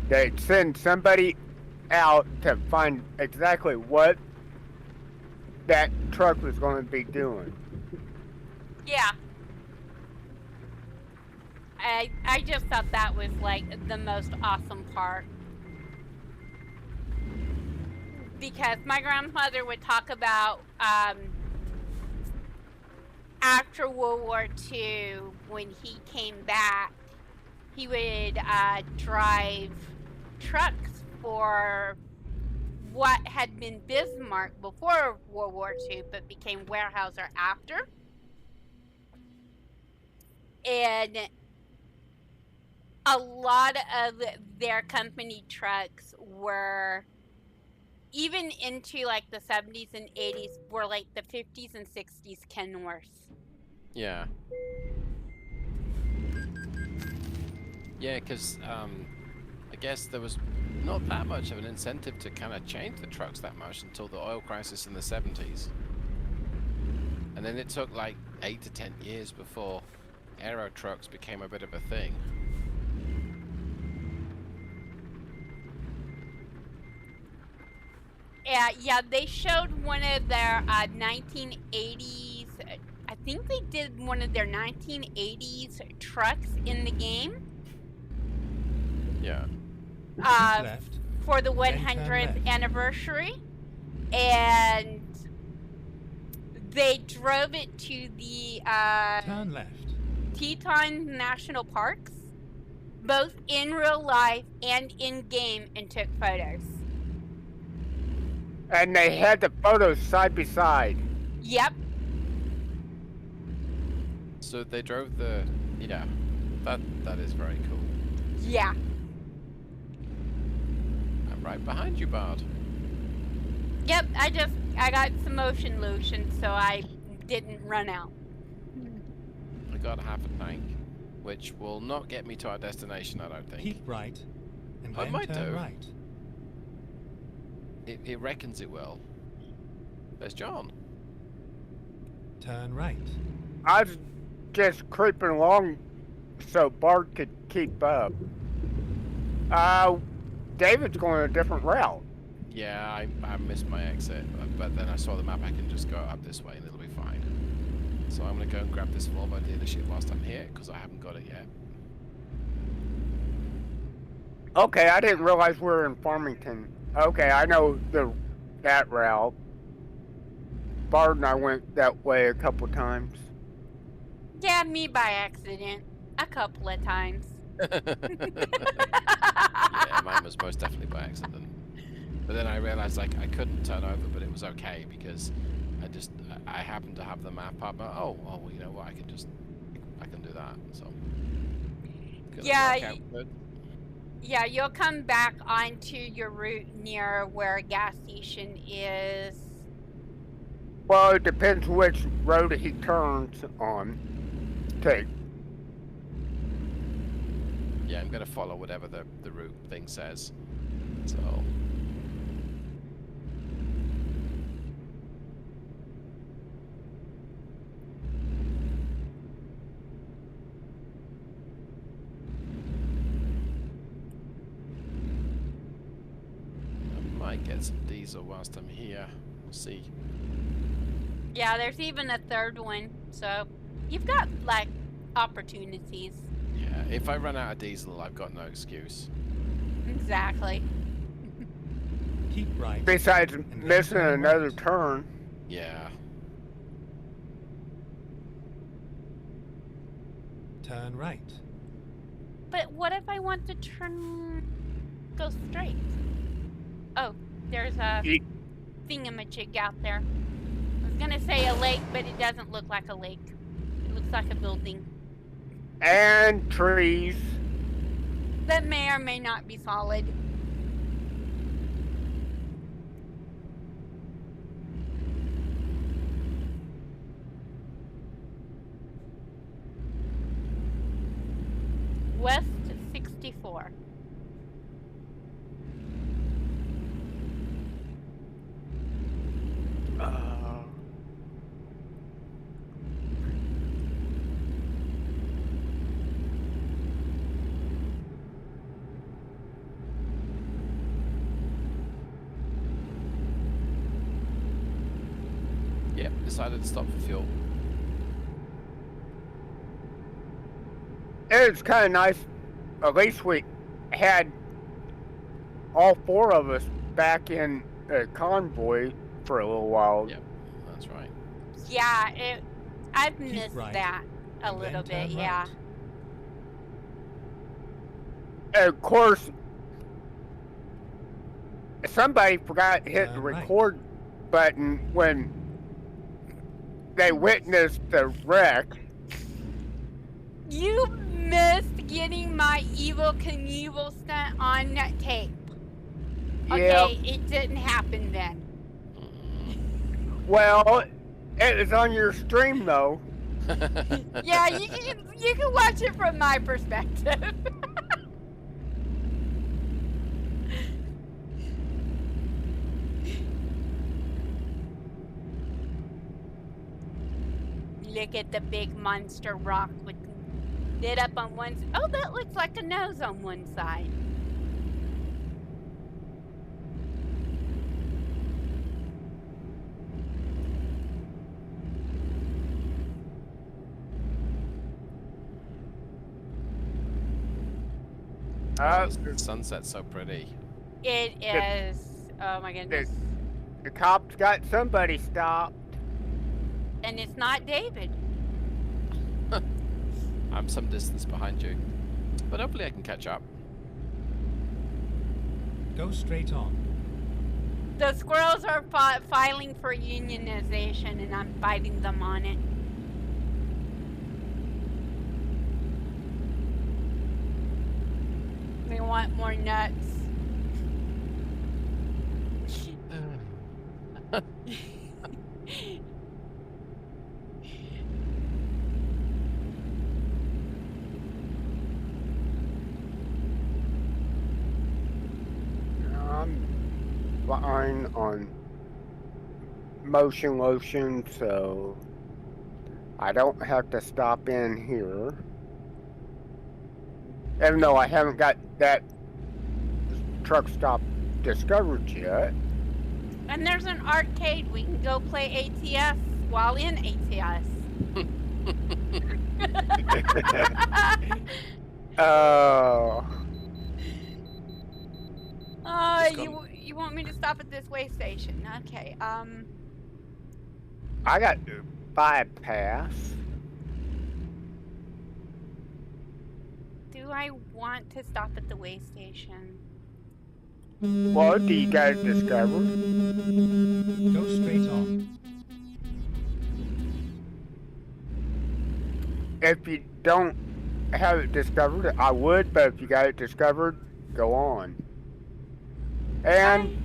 They'd send somebody out to find exactly what that truck was going to be doing. Yeah. I just thought that was like the most awesome part. Because my grandmother would talk about after World War II, when he came back, he would drive trucks for what had been Bismarck before World War II, but became Weyerhaeuser after. And a lot of their company trucks were, even into like the 70s and 80s, were like the 50s and 60s Kenworths. Yeah. Yeah, because I guess there was not that much of an incentive to kind of change the trucks that much until the oil crisis in the 70s. And then it took like 8 to 10 years before aero trucks became a bit of a thing. Yeah, they showed one of their 1980s. I think they did one of their 1980s trucks in the game. Yeah. Keep left. For the Then turn 100th left. anniversary, and they drove it to the Turn left. Teton National Parks, both in real life and in game, and took photos. And they had the photos side by side. Yep. So they drove the... Yeah. That is very cool. Yeah. I'm right behind you, Bard. Yep. I got some motion lotion, so I didn't run out. I got half a tank, which will not get me to our destination, I don't think. Keep right. And I then might turn do. right. It reckons it will. There's John. Turn right. I was just creeping along so Bart could keep up. David's going a different route. Yeah, I missed my exit, but then I saw the map. I can just go up this way and it'll be fine. So I'm going to go and grab this Volvo dealership whilst I'm here, because I haven't got it yet. Okay, I didn't realize we were in Farmington. Okay, I know that route. Bart and I went that way a couple times. Yeah, me by accident. A couple of times. Yeah, mine was most definitely by accident. But then I realized like I couldn't turn over, but it was okay because I happened to have the map up. Oh, well, you know what? I can do that. So Yeah, work out good. Yeah, you'll come back onto your route near where a gas station is. Well, it depends which road he turns on. Take. Yeah, I'm gonna follow whatever the route thing says. So. I might get some diesel whilst I'm here. We'll see. Yeah, there's even a third one, so you've got like opportunities. Yeah, if I run out of diesel, I've got no excuse. Exactly. Keep right. Besides and then missing turn another right. turn. Yeah. Turn right. But what if I want to go straight? Oh, there's a thingamajig out there. I was gonna say a lake, but it doesn't look like a lake. It looks like a building And trees. that may or may not be solid. West 64. Yep, decided to stop for fuel. it was kind of nice. At least we had all four of us back in the convoy for a little while. Yep, that's right. Yeah, I've Keep missed right, that a and little then bit. turn Yeah. right. And of course, somebody forgot to hit the Turn right. record button when they witnessed the wreck. You missed getting my Evil Knievel stunt on tape. Okay, it didn't happen then. Well, it was on your stream though. Yeah, you can watch it from my perspective. Look at the big monster rock with lit up on one side. Oh, that looks like a nose on one side. The sunset's so pretty. It is. Oh my goodness. The cops got somebody stopped. And it's not David. I'm some distance behind you, but hopefully I can catch up. Go straight on. The squirrels are filing for unionization, and I'm fighting them on it. They want more nuts. I'm fine on motion lotion, so I don't have to stop in here. Even though I haven't got that truck stop discovered yet. And there's an arcade. We can go play ATS while in ATS. Oh. You want me to stop at this way station? Okay. I got bypass. Do I want to stop at the way station? What do you guys discover? Go straight on. If you don't have it discovered, I would, but if you got it discovered, go on. And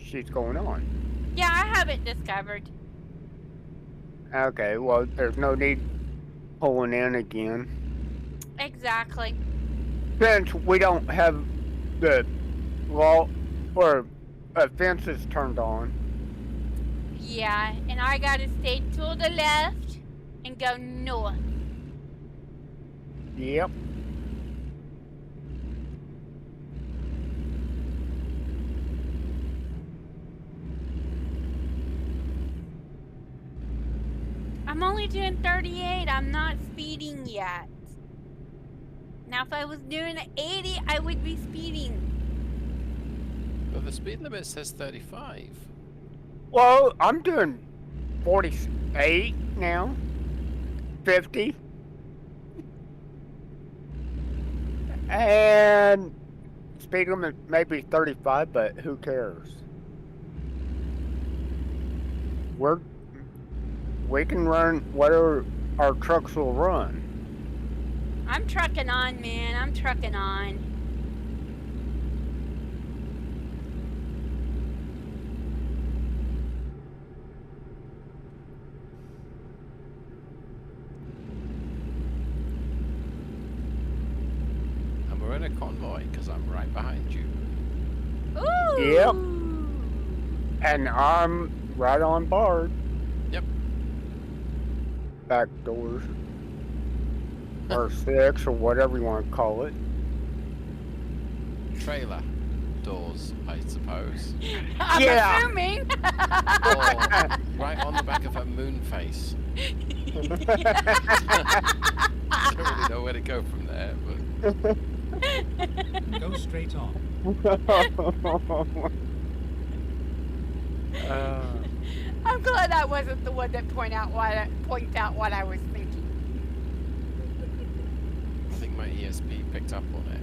she's going on. Yeah, I have it discovered. Okay, well, there's no need pulling in again. Exactly. Since we don't have the wall or fences turned on. Yeah, and I gotta stay to the left and go north. Yep. I'm only doing 38. I'm not speeding yet. Now, if I was doing 80, I would be speeding. But the speed limit says 35. Well, I'm doing 48 now. 50. And speed limit maybe 35, but who cares? We can run whatever our trucks will run. I'm trucking on, man. I'm trucking on. And we're in a convoy because I'm right behind you. Ooh! Yep. And I'm right on board. Yep. Back doors. Or 6, or whatever you want to call it. Trailer. doors, I suppose. I'm Yeah. assuming. Or right on the back of her moon face. I don't really know where to go from there, but Go straight on. I'm glad I wasn't the one that points out what I was thinking. I think my ESP picked up on it.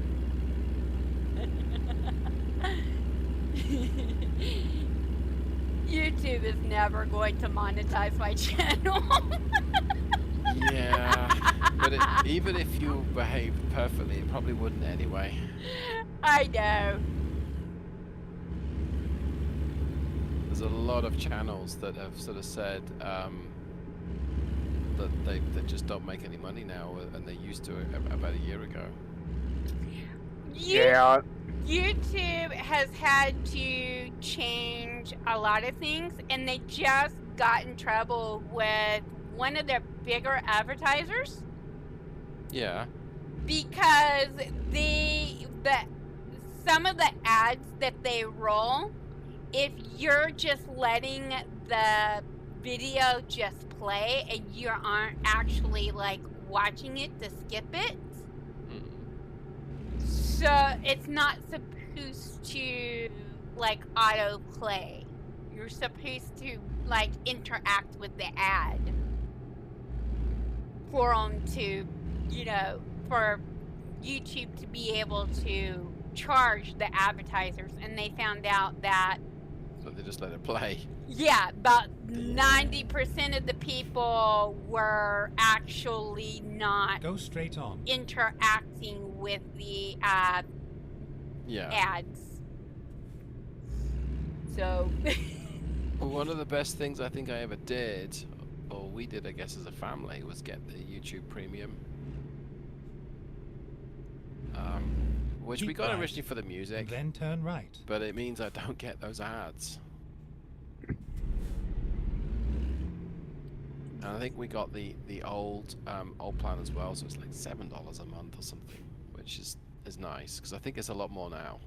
YouTube is never going to monetize my channel. Yeah, but even if you behaved perfectly, it probably wouldn't anyway. I know. There's a lot of channels that have sort of said that they just don't make any money now, and they used to about a year ago. Yeah. YouTube has had to change a lot of things, and they just got in trouble with one of their bigger advertisers Yeah. because some of the ads that they roll, if you're just letting the video just play and you aren't actually like watching it to skip it, so it's not supposed to like autoplay. You're supposed to like interact with the ad for them to, for YouTube to be able to charge the advertisers. And they found out that, So they just let it play. yeah, about 90% of the people were actually not Go straight on. interacting with the Yeah. ads. So Well, one of the best things I think I ever did, or we did, I guess, as a family, was get the YouTube Premium. Which we Keep got right, originally for the And music, then turn right. but it means I don't get those ads. And I think we got the old plan as well, so it's like $7 a month or something, which is nice because I think it's a lot more now.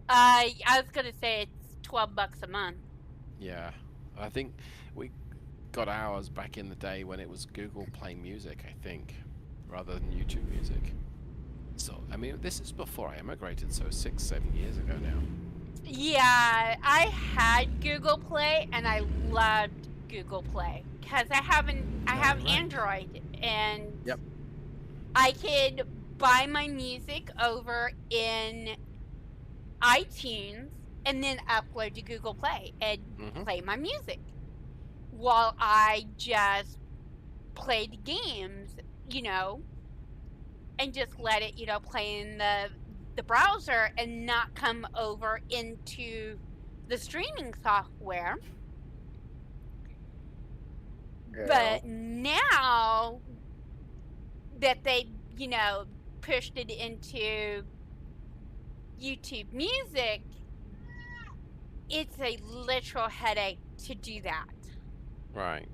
I was gonna say it's $12 a month. Yeah, I think we got ours back in the day when it was Google Play Music, I think, rather than YouTube Music. So, I mean, this is before I emigrated, so 6-7 years ago now. Yeah, I had Google Play and I loved Google Play because I have Right. Android and Yep. I could buy my music over in iTunes and then upload to Google Play and play my music while I just played games, and just let it, play in the browser and not come over into the streaming software. Yeah. But now that they, pushed it into YouTube Music, it's a literal headache to do that. Right.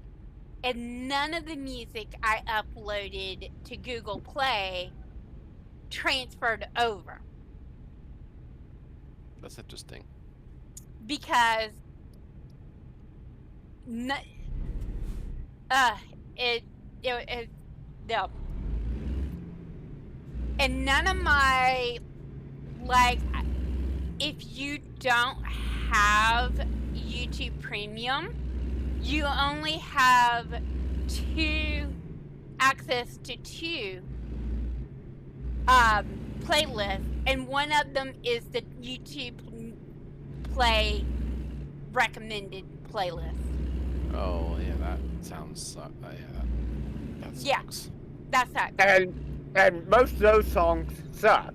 And none of the music I uploaded to Google Play transferred over That's interesting. because no. And none of my, like, if you don't have YouTube Premium, you only have access to two playlists, and one of them is the YouTube Play recommended playlist. Oh, yeah, that sounds... that Yeah. sucks. That's that. And most of those songs suck.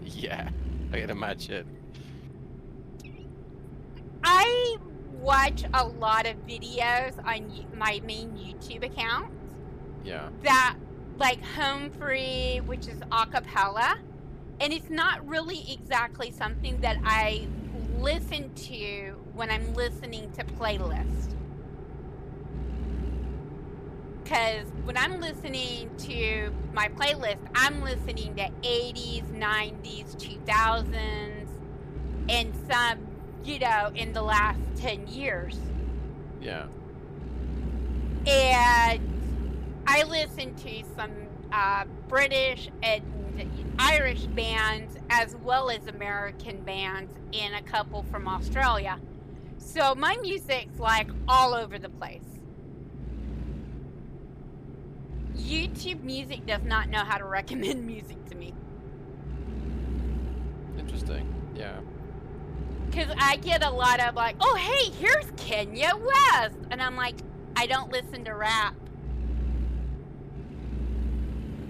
Yeah, I can imagine. I watch a lot of videos on my main YouTube account Yeah. that, like, Home Free, which is a cappella, and it's not really exactly something that I listen to when I'm listening to playlists. Because when I'm listening to my playlist, I'm listening to 80s, 90s, 2000s, and some, in the last 10 years. Yeah. And I listen to some British and Irish bands as well as American bands and a couple from Australia. So my music's like all over the place. YouTube Music does not know how to recommend music to me. Interesting. Yeah. Because I get a lot of like, oh, hey, here's Kanye West. And I'm like, I don't listen to rap.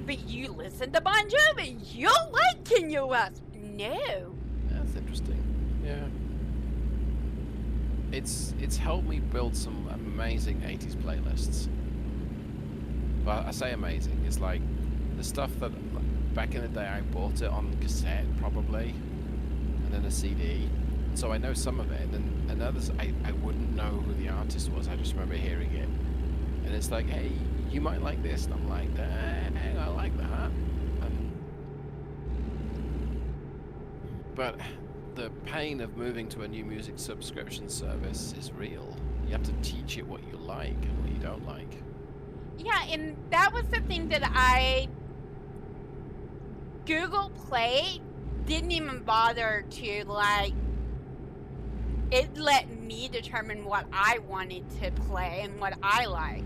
But you listen to Bon Jovi. You like Kanye West. No. That's interesting. Yeah. It's helped me build some amazing 80s playlists. Well, I say amazing. It's like the stuff that back in the day I bought it on cassette probably, and then a CD. So I know some of it, and others I wouldn't know who the artist was. I just remember hearing it, and it's like, hey, you might like this, and I'm like, dang, I like that. But the pain of moving to a new music subscription service is real. You have to teach it what you like and what you don't like. Yeah, and that was the thing that Google Play didn't even bother to, like, it let me determine what I wanted to play and what I liked.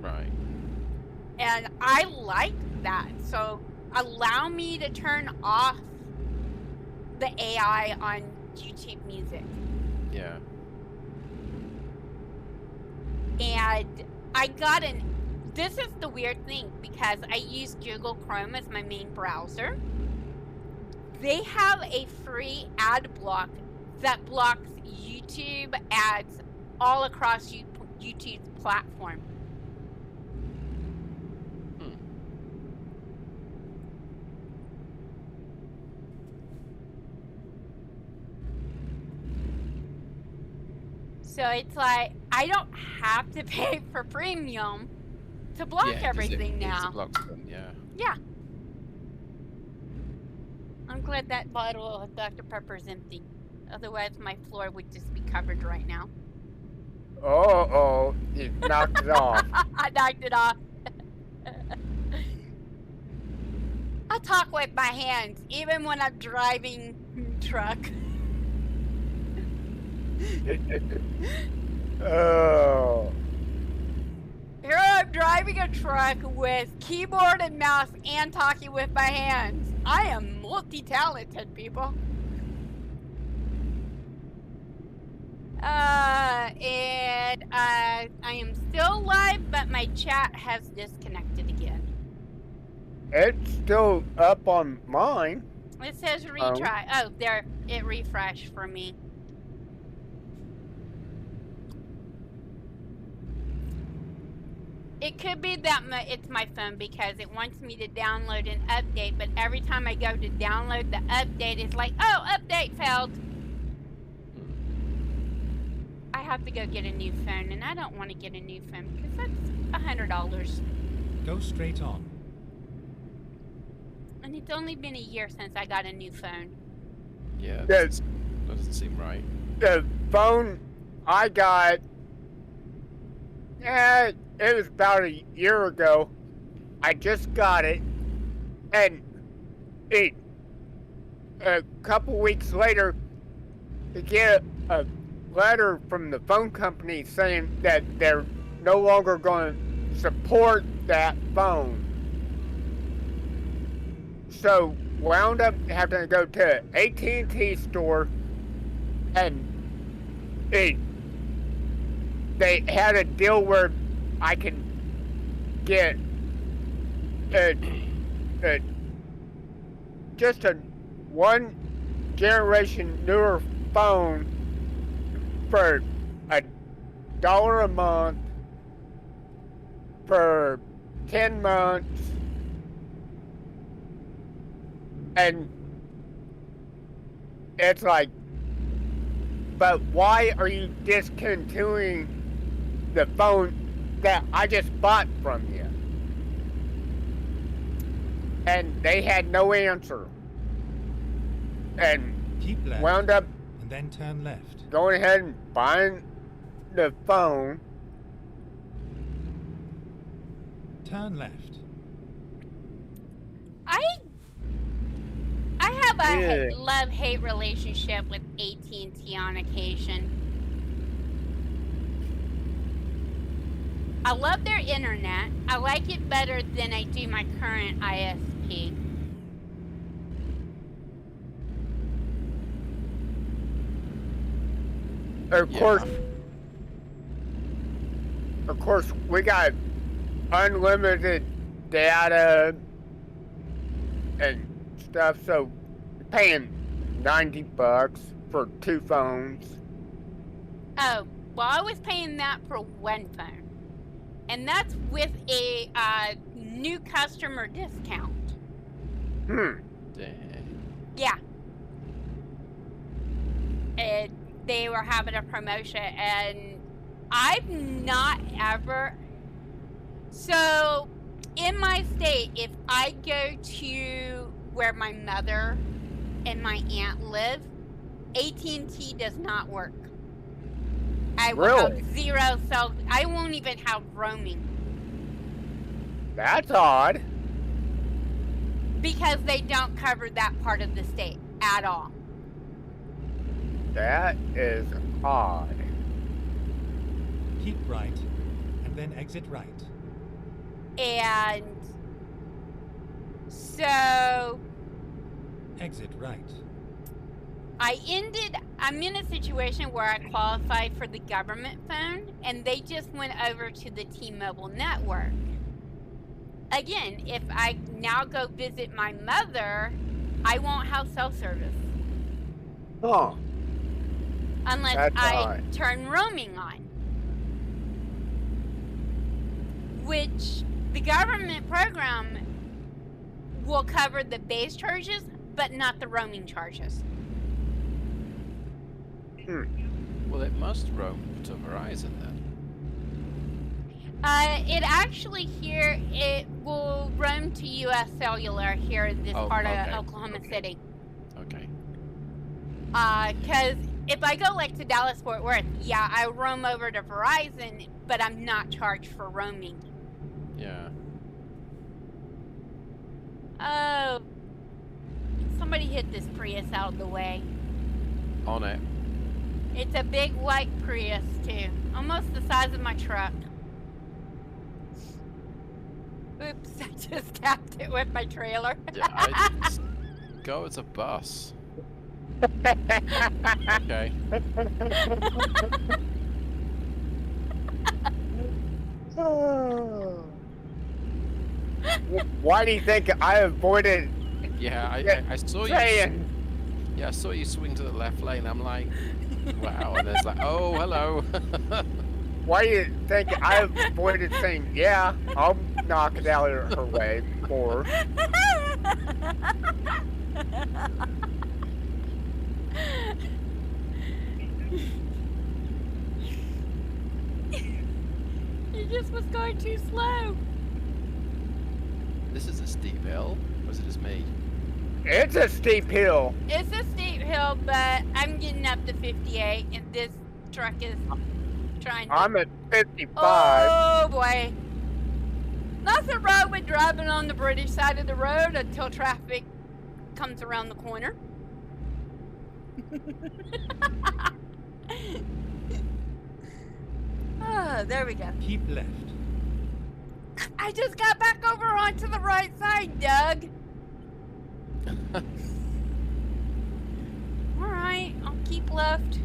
Right. And I liked that. So allow me to turn off the AI on YouTube Music. Yeah. And I got this is the weird thing, because I use Google Chrome as my main browser. They have a free ad block that blocks YouTube ads all across YouTube's platform. So it's like, I don't have to pay for premium to block everything now. It blocks them, yeah. Yeah. I'm glad that bottle of Dr. Pepper is empty. Otherwise, my floor would just be covered right now. Oh, you knocked it off. I knocked it off. I talk with my hands, even when I'm driving truck. Oh. Here I'm driving a truck with keyboard and mouse and talking with my hands. I am multi-talented, people. And I am still live, but my chat has disconnected again. It's still up on mine. It says retry. Oh, there, it refreshed for me. It could be that it's my phone, because it wants me to download an update, but every time I go to download the update, it's like, oh, update failed. I have to go get a new phone, and I don't want to get a new phone because that's $100. Go straight on. And it's only been a year since I got a new phone. Yeah, that Yes. doesn't seem right. The phone I got, it was about a year ago. I just got it, and a couple weeks later, to get a letter from the phone company saying that they're no longer going to support that phone. So wound up having to go to AT&T store, and they had a deal where I could get just a one generation newer phone for $1 a month for 10 months, and it's like, but why are you discontinuing the phone that I just bought from you? And they had no answer. And Keep left. wound up And then turn left. going ahead and buying the phone. Turn left. I have a Yeah. love-hate relationship with AT&T on occasion. I love their internet. I like it better than I do my current ISP. Of course, we got unlimited data and stuff, so paying $90 for 2 phones. Oh, well, I was paying that for one phone. And that's with a new customer discount. Hmm. Dang. Yeah. And they were having a promotion, and I've not ever. So, in my state, if I go to where my mother and my aunt live, AT&T does not work. I will Really? have zero cell. I won't even have roaming That's odd. because they don't cover that part of the state at all. That is odd. Keep right. And then exit right. And so Exit right. I'm in a situation where I qualified for the government phone, and they just went over to the T-Mobile network. Again, if I now go visit my mother, I won't have cell service Huh. unless That's I odd. turn roaming on. Which the government program will cover the base charges, but not the roaming charges. Well, it must roam to Verizon then. It actually here, it will roam to U.S. Cellular here in this Oh, part okay, of Oklahoma okay. City. Okay. Because if I go like to Dallas Fort Worth, yeah, I roam over to Verizon, but I'm not charged for roaming. Yeah. Oh, somebody hit this Prius out of the way. On it. It's a big white Prius too, almost the size of my truck. Oops, I just tapped it with my trailer. Yeah, I didn't go as a bus. Okay. Why do you think I avoided Yeah, I saw you. saying? Yeah, I saw you swing to the left lane. I'm like, wow. And it's like, oh, hello. Why do you think I avoided saying, yeah, I'll knock it out of her way for her? You just was going too slow. This is a steep hill. Or is it just me? It's a steep hill. It's a steep hill, but I'm getting up to 58, and this truck is trying to. I'm at 55. Oh boy. Nothing wrong with driving on the British side of the road until traffic comes around the corner. Oh, there we go. Keep left. I just got back over onto the right side, Doug. Alright, I'll keep left.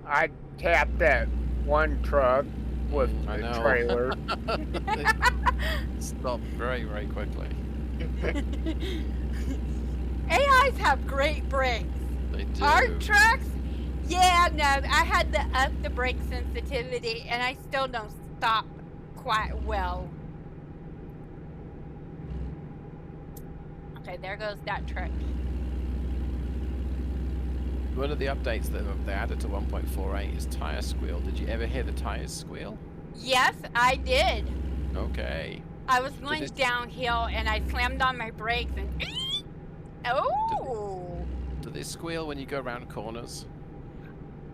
I tapped that one truck with I the know. trailer. Stop very, very quickly. AIs have great brakes. They do. Our trucks, yeah, no, I had to up the brake sensitivity, and I still don't stop quite well. Okay, there goes that truck. One of the updates that they added to 1.48 is tire squeal. Did you ever hear the tires squeal? Yes, I did. Okay. I was going this- downhill and I slammed on my brakes and. Oh! Do they squeal when you go around corners?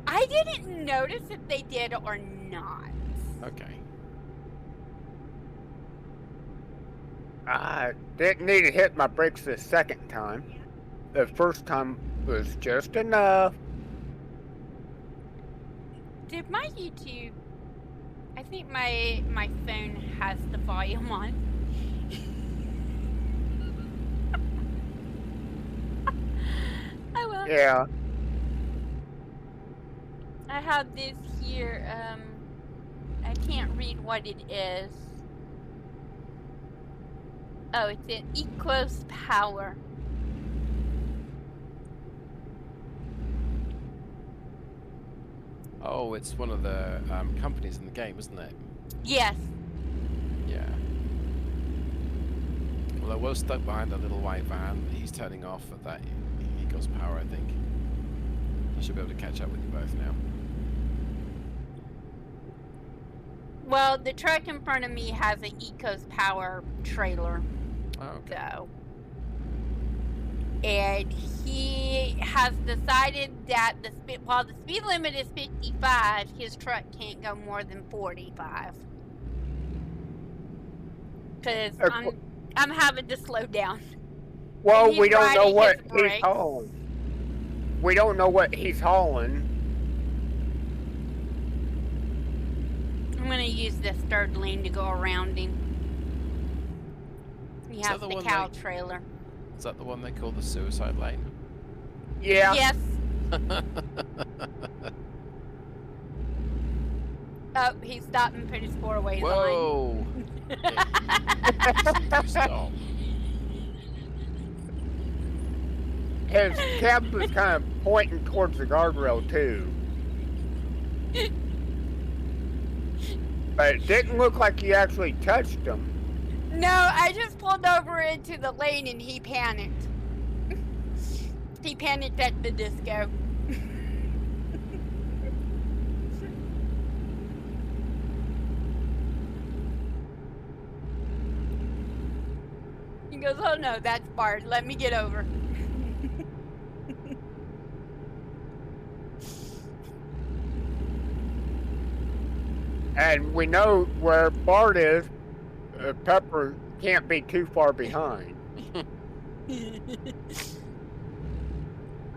I didn't notice if they did or not. Okay. I didn't need to hit my brakes the second time. The first time was just enough. Did my YouTube? I think my phone has the volume on. Oh well. Yeah. I have this here. I can't read what it is. Oh, it's an Ecos Power. Oh, it's one of the companies in the game, isn't it? Yes. Yeah. Well, I was stuck behind a little white van. He's turning off at that Eagles Power, I think. I should be able to catch up with you both now. Well, the truck in front of me has an Ecos Power trailer. Oh, okay. So, and he has decided that while the speed limit is 55, his truck can't go more than 45. Because I'm having to slow down. Well, And he's we don't know riding what his he's brakes. hauling. We don't know what he's hauling. I'm going to use this third lane to go around him. He Is has that the the one cow they- trailer. Is that the one they call the suicide lane? Yeah. Yes. Oh, he stopped and put his four-way line. Whoa! Stop. His cab was kind of pointing towards the guardrail too. But it didn't look like he actually touched him. No, I just pulled over into the lane and he panicked. He panicked at the disco. He goes, oh no, that's Bart. Let me get over. And we know where Bart is. Pepper can't be too far behind.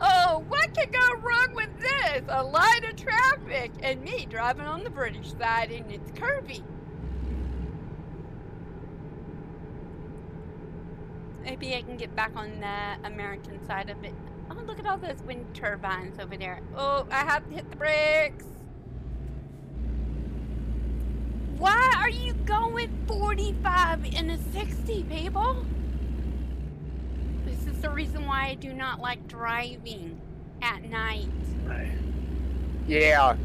Oh, what could go wrong with this? A line of traffic and me driving on the British side and it's curvy. Maybe I can get back on the American side of it. Oh, look at all those wind turbines over there. Oh, I have to hit the brakes. Why are you going 45 in a 60, people? This is the reason why I do not like driving at night. Yeah.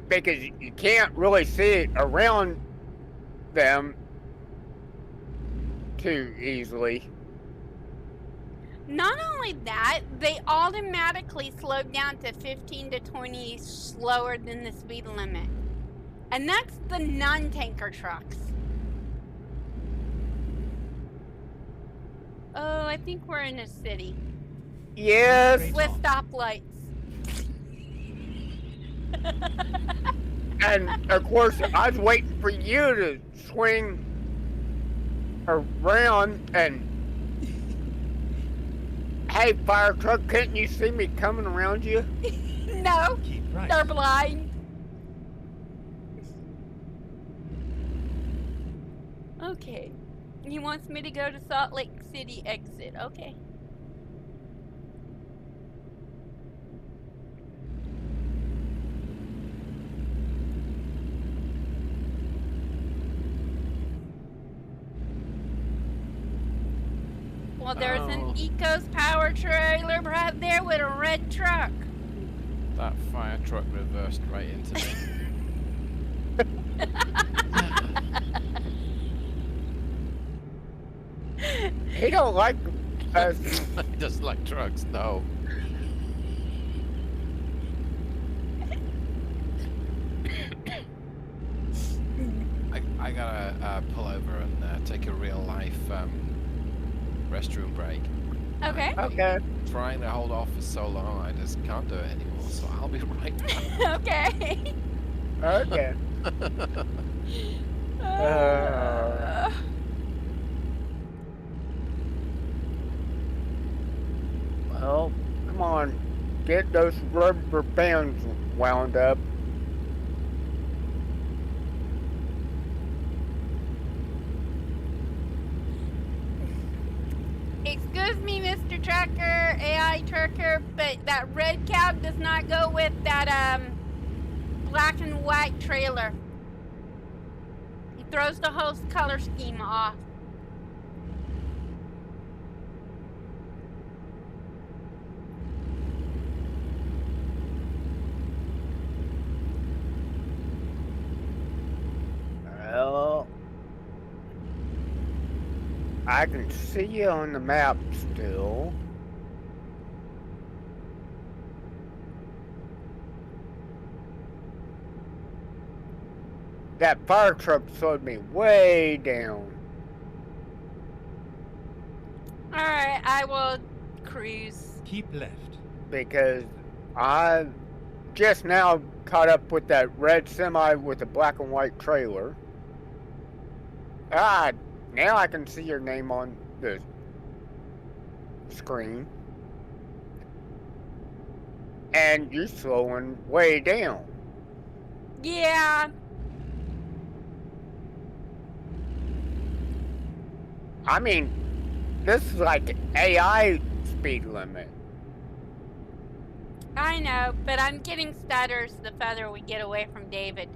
Because you can't really see around them too easily. Not only that, they automatically slow down to 15 to 20 slower than the speed limit. And that's the non-tanker trucks. Oh, I think we're in a city Yes. with stoplights. And of course, I was waiting for you to swing around and. Hey, fire truck, couldn't you see me coming around you? No, Keep right. they're blind. Okay. He wants me to go to Salt Lake City exit. Okay. Well, there's Oh. an Ecos Power trailer right there with a red truck. That fire truck reversed right into me. He don't like us. He doesn't like trucks, no. gotta pull over and take a real life restroom break. Okay. Okay. Trying to hold off for so long, I just can't do it anymore. So I'll be right back. Okay. Okay. Well, come on. Get those rubber bands wound up. Excuse me, Mr. Trucker, AI Trucker, but that red cab does not go with that black and white trailer. He throws the whole color scheme off. Well, I can see you on the map still. That fire truck slowed me way down. Alright, I will cruise. Keep left. Because I just now caught up with that red semi with the black and white trailer. Ah, now I can see your name on the screen. And you're slowing way down. Yeah. I mean, this is like AI speed limit. I know, but I'm getting stutters the further we get away from David.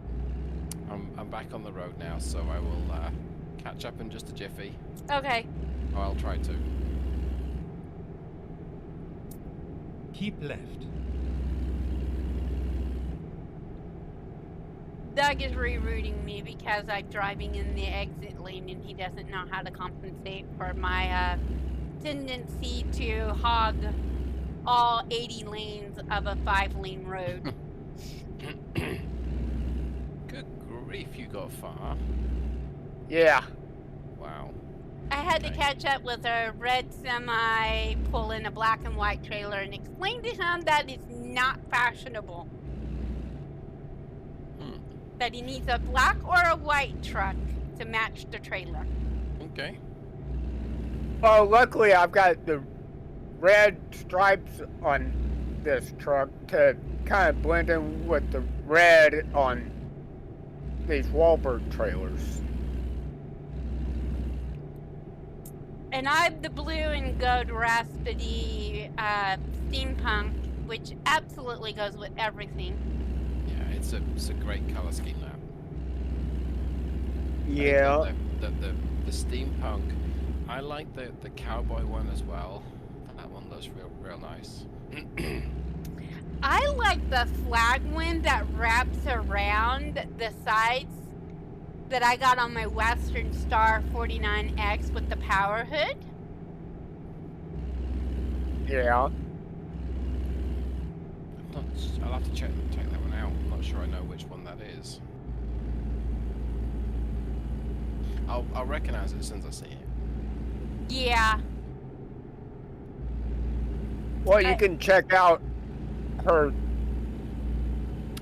I'm back on the road now, so I will catch up in just a jiffy. Okay. Or I'll try to. Keep left. Doug is rerouting me because I'm driving in the exit lane and he doesn't know how to compensate for my tendency to hog all 80 lanes of a 5-lane road. Good grief, you got far. Yeah. Wow. I had to Okay. catch up with a red semi pull in a black and white trailer and explain to him that it's not fashionable. That he needs a black or a white truck to match the trailer. Okay. Well, luckily I've got the red stripes on this truck to kind of blend in with the red on these Wahlberg trailers. And I'm the blue and gold raspity steampunk, which absolutely goes with everything. Yeah, it's a great color scheme now. Yeah. The steampunk. I like the cowboy one as well. That one looks real nice. I like the flag one that wraps around the sides that I got on my Western Star 49X with the power hood. Yeah. I'll have to check that one out. I'm not sure I know which one that is. I'll recognize it as soon as I see it. Yeah. Well, you can check out her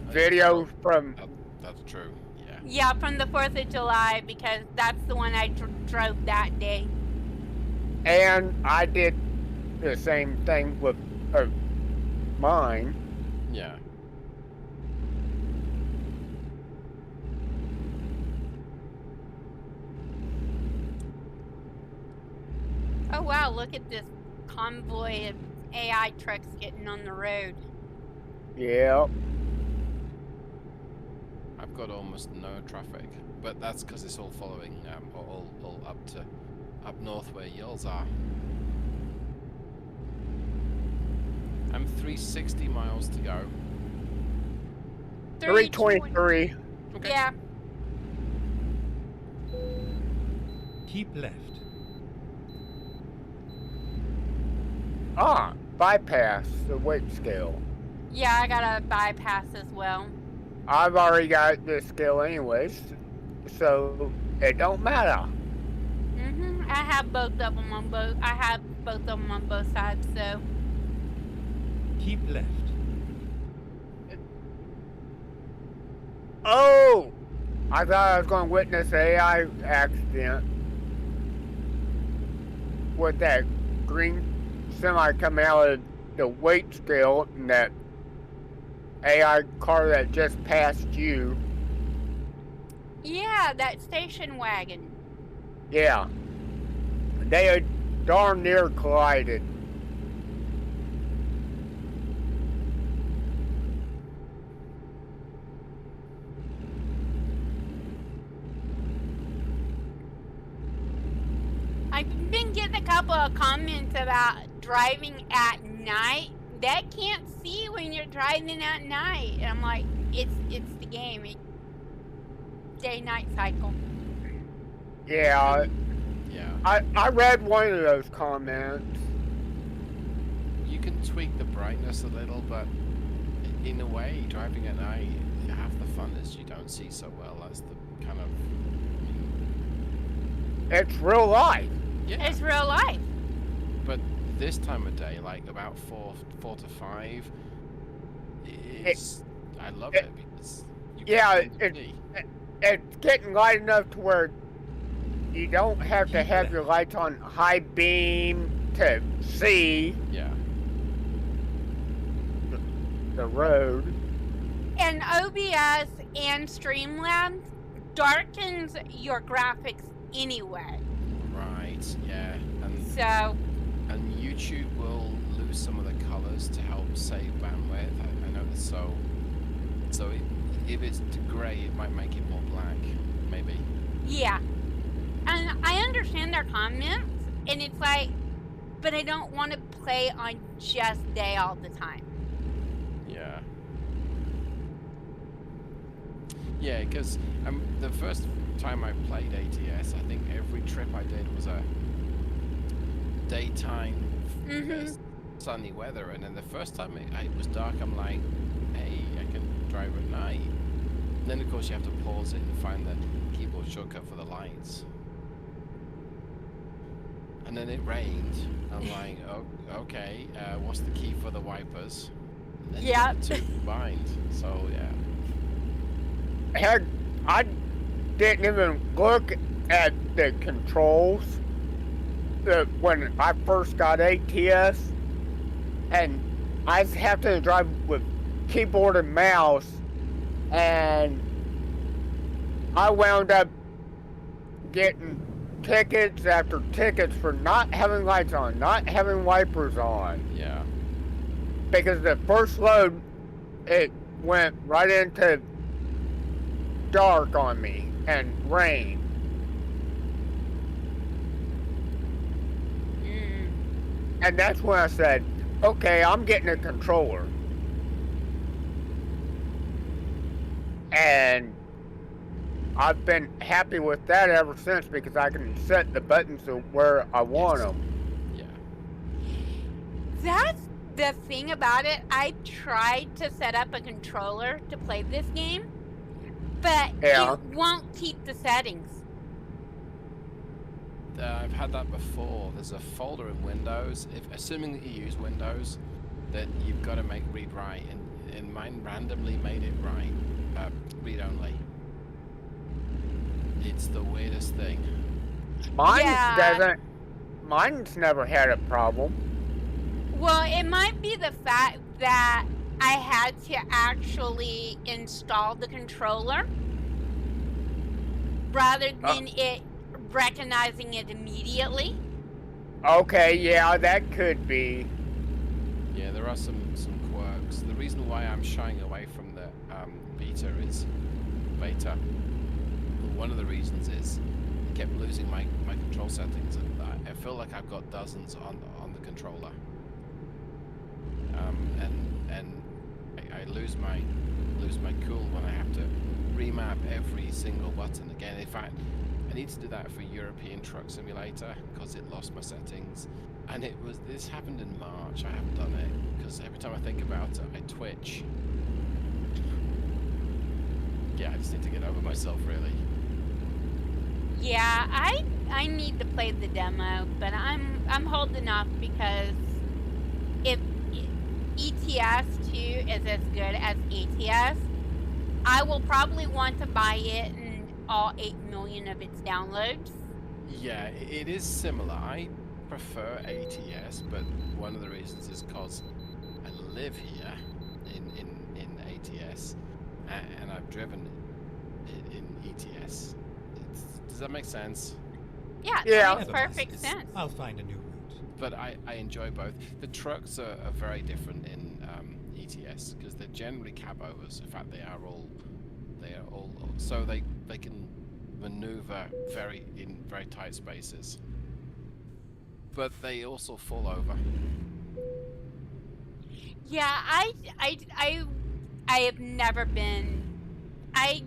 video from. That's true. Yeah. Yeah, from the 4th of July, because that's the one I drove that day. And I did the same thing with mine. Yeah. Oh wow, look at this convoy of AI trucks getting on the road. Yeah. I've got almost no traffic, but that's because it's all following all up north where y'alls are. I'm 360 miles to go. 323. Okay. Yeah. Keep left. Ah, bypass the weight scale. Yeah, I got a bypass as well. I've already got this scale anyways. so it don't matter. I have both of them on both. I have both of them on both sides. So Keep left. Oh! I thought I was going to witness an AI accident with that green semi coming out of the weight scale and that AI car that just passed you. yeah, that station wagon. Yeah. They had darn near collided. I've been getting a couple of comments about driving at night. That can't see when you're driving at night. And I'm like, it's the game. Day-night cycle. Yeah. Yeah. I read one of those comments. You can tweak the brightness a little, but in a way, driving at night, half the fun is you don't see so well. That's the kind of. It's real life. Yeah. It's real life. But this time of day, like about 4 to 5, I love it because you can see. It's getting light enough to where you don't have to have your lights on high beam to see Yeah. the road. And OBS and Streamlabs darkens your graphics anyway. Right. Yeah. So And YouTube will lose some of the colors to help save bandwidth. I noticed. So if it's gray, it might make it more black. Maybe. yeah. And I understand their comments, and it's like, but I don't want to play on just day all the time. Yeah. Yeah, because the first time I played ATS, I think every trip I did was a daytime sunny weather, and then the first time it was dark, I'm like, hey, I can drive at night. And then of course you have to pause it and find the keyboard shortcut for the lights. And then it rained. I'm like, oh, okay, what's the key for the wipers? And then you Yeah. get the two combined. So yeah. Heck, I didn't even look at the controls when I first got ATS, and I have to drive with keyboard and mouse, and I wound up getting tickets after tickets for not having lights on, not having wipers on, Yeah. because the first load, it went right into dark on me and rain. And that's when I said, okay, I'm getting a controller. And I've been happy with that ever since because I can set the buttons to where I want them. Yeah. That's the thing about it. I tried to set up a controller to play this game, but Yeah. it won't keep the settings. I've had that before. There's a folder in Windows, assuming that you use Windows, that you've got to make read write, and mine randomly made it right, read only. It's the weirdest thing. Mine Yeah. doesn't. Mine's never had a problem. Well, it might be the fact that I had to actually install the controller rather than it recognizing it immediately. Okay, yeah, that could be. Yeah, there are some quirks. The reason why I'm shying away from the beta, one of the reasons is I kept losing my control settings, and I feel like I've got dozens on the controller. And I lose my cool when I have to remap every single button again. In fact, I need to do that for European Truck Simulator because it lost my settings. And this happened in March. I haven't done it because every time I think about it, I twitch. Yeah, I just need to get over myself, really. Yeah, I need to play the demo, but I'm holding off because if ETS 2 is as good as ATS, I will probably want to buy it and all 8 million of its downloads. Yeah, it is similar. I prefer ATS, but one of the reasons is because I live here in ATS, and I've driven in ETS. Does that make sense? Yeah, Yeah. that makes Nevertheless, perfect it's- sense. I'll find a new route. But I enjoy both. The trucks are very different in ETS because they're generally cab overs. In fact, they are all so they can maneuver in very tight spaces. But they also fall over. Yeah, I have never been. I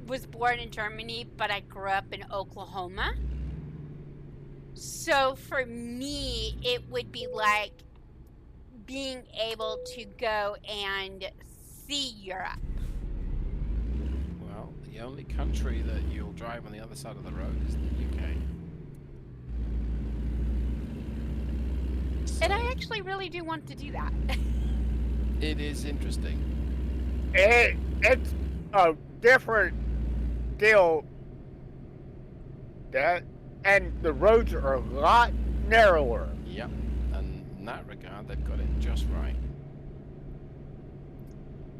was born in Germany, but I grew up in Oklahoma. So for me, it would be like being able to go and see Europe. Well, the only country that you'll drive on the other side of the road is the UK. And I actually really do want to do that. It is interesting. It's a different deal. And the roads are a lot narrower. Yep. And in that regard, they've got it just right.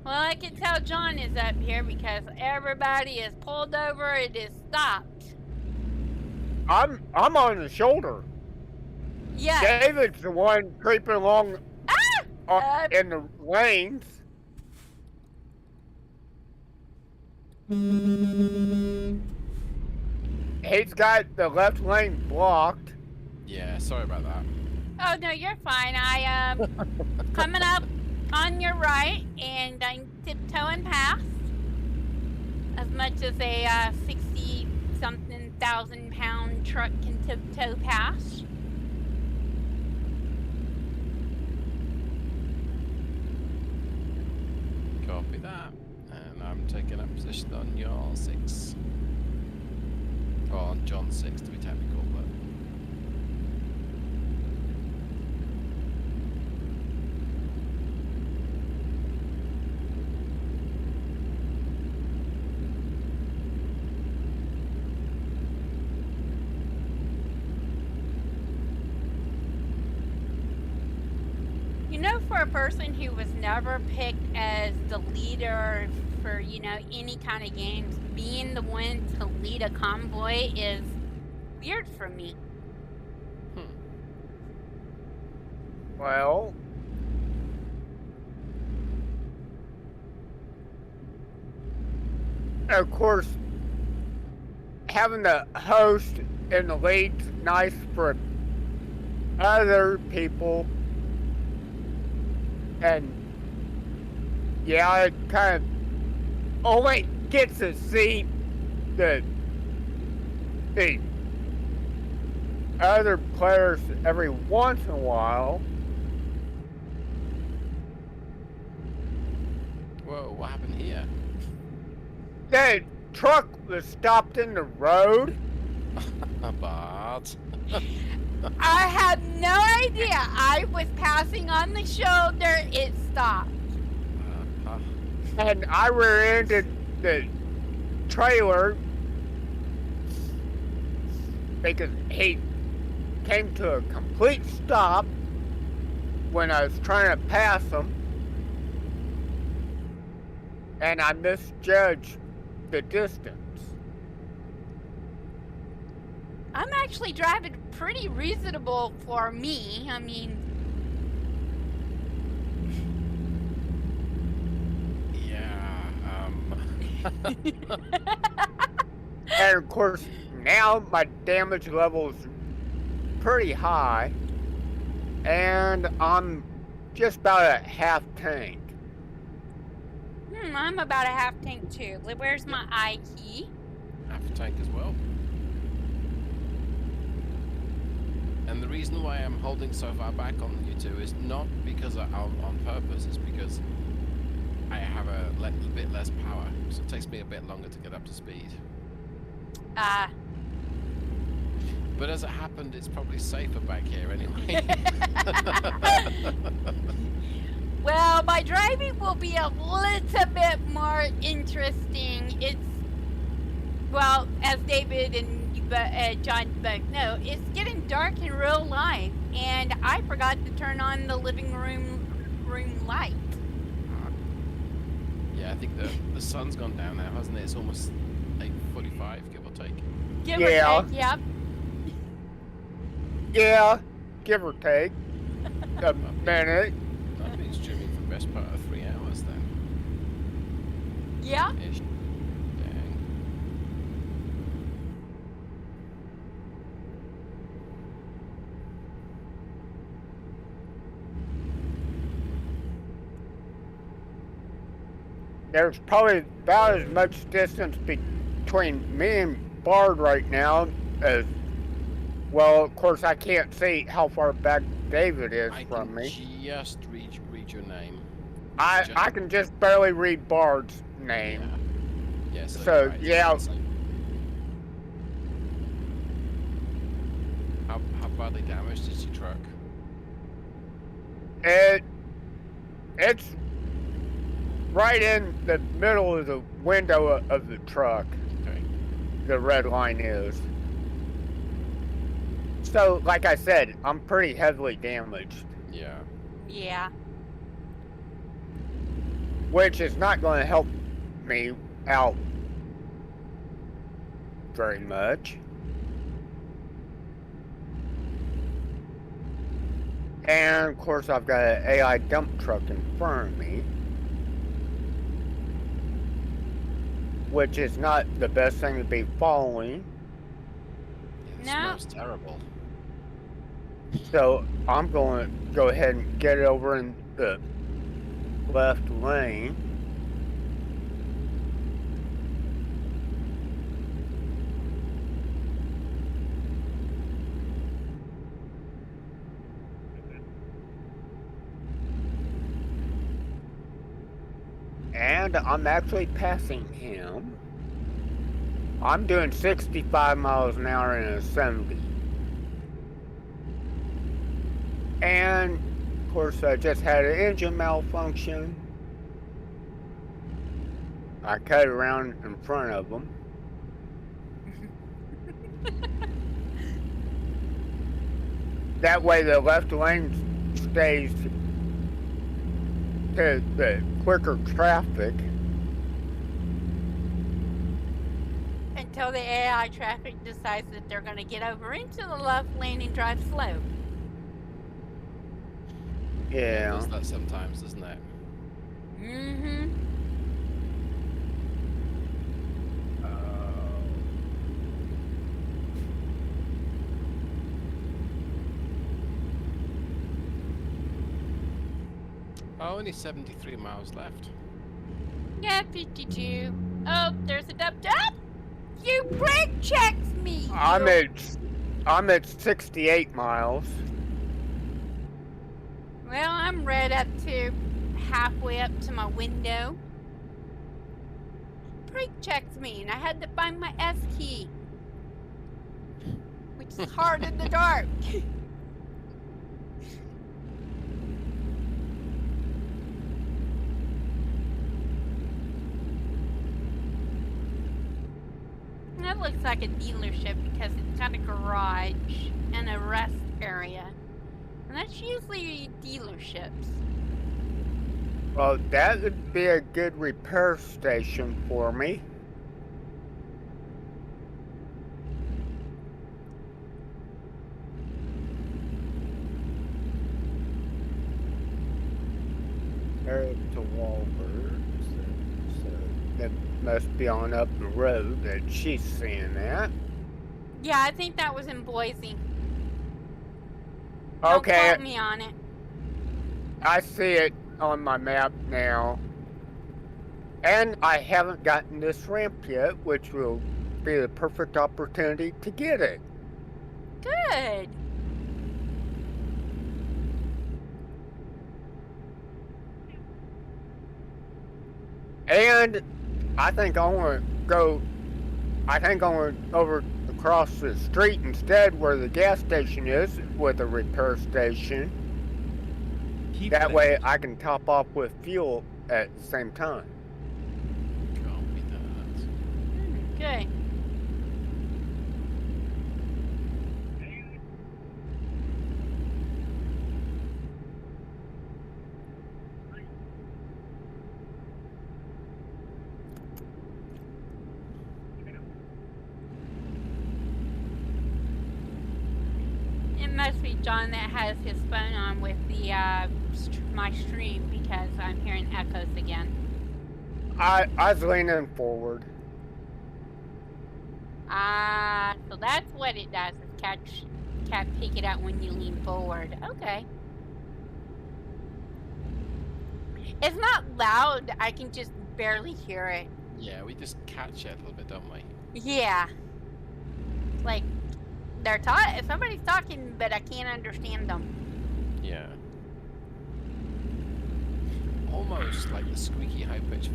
Well, I can tell John is up here because everybody is pulled over and is stopped. I'm on the shoulder. Yes. David's the one creeping along in the lanes. He's got the left lane blocked. Yeah, sorry about that. Oh no, you're fine. I coming up on your right, and I'm tiptoeing past. As much as a 60-something thousand pound truck can tiptoe past. Copy that. And I'm taking up position on your 6. Or on John 6 to be technical, but You know, for a person who was never picked as the leader for, any kind of games, being the one to lead a convoy is weird for me. Well, of course, having the host in the lead's nice for other people. And yeah, it kind of only gets to see the other players every once in a while. whoa, what happened here? The truck was stopped in the road. But I had no idea. I was passing on the shoulder. It stopped. And I rear-ended the trailer because he came to a complete stop when I was trying to pass him, and I misjudged the distance. I'm actually driving pretty reasonable for me. I mean, yeah, And of course, now my damage level is pretty high, and I'm just about at half tank. I'm about a half tank too. Where's my I key? half a tank as well. And the reason why I'm holding so far back on you two is not because on purpose, it's because I have a bit less power, so it takes me a bit longer to get up to speed. But as it happened, it's probably safer back here anyway. Well, my driving will be a little bit more interesting. Well, as David and John both know, it's getting dark in real life, and I forgot to turn on the living room light. Yeah, I think the sun's gone down now, hasn't it? It's almost 8:45, give or take. Give Yeah. or take, yep. Yeah, give or take a minute. I've been streaming for the best part of 3 hours then. Yeah. Ish. Dang. There's probably about as much distance between me and Bard right now as, well, of course I can't see how far back David is I from can me. just read your name. I can just barely read Bard's name. Yeah, So, right, yeah. it's insane. How badly damaged is your truck? It's right in the middle of the window of the truck. Okay. The red line is. So, like I said, I'm pretty heavily damaged, Yeah. Yeah. which is not going to help me out very much. And of course, I've got an AI dump truck in front of me, which is not the best thing to be following. Yeah, it No. smells terrible. So I'm going to go ahead and get it over in the left lane. And I'm actually passing him. I'm doing 65 miles an hour in a 70. And, of course, I just had an engine malfunction. I cut around in front of them. That way the left lane stays to the quicker traffic. Until the AI traffic decides that they're going to get over into the left lane and drive slow. It Yeah. does that sometimes, doesn't it? Mm-hmm. Oh, only 73 miles left. Yeah, 52. Oh, there's a dub-dub. You brake checked me. I'm at 68 miles. Well, I'm right up to halfway up to my window. Brake checked me, and I had to find my S key, which is hard in the dark. That looks like a dealership because it's got a garage and a rest area. And that's usually dealerships. Well, that would be a good repair station for me. There's to Walbert. So that must be on up the road that she's seeing that. Yeah, I think that was in Boise. Don't Okay, quote me on it. I see it on my map now. And I haven't gotten this ramp yet, which will be the perfect opportunity to get it. Good. And I think I want to go. I think I want over across the street instead where the gas station is with a repair station. Keep That left. way I can top off with fuel at the same time. Copy that. Okay. It must be John that has his phone on with the my stream because I'm hearing echoes again. I was leaning forward. So that's what it does, is can't pick it out when you lean forward. Okay. It's not loud, I can just barely hear it. Yeah, we just catch it a little bit, don't we? Yeah. Like, somebody's talking, but I can't understand them. Yeah. Almost like the squeaky high-pitched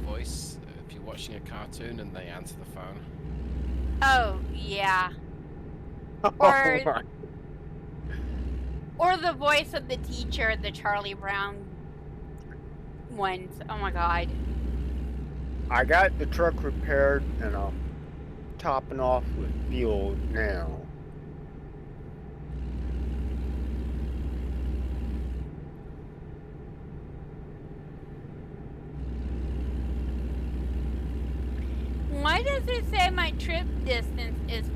voice if you're watching a cartoon and they answer the phone. Oh, yeah. Or Or the voice of the teacher, the Charlie Brown ones. Oh my god. I got the truck repaired and I'm topping off with fuel now. Why does it say my trip distance is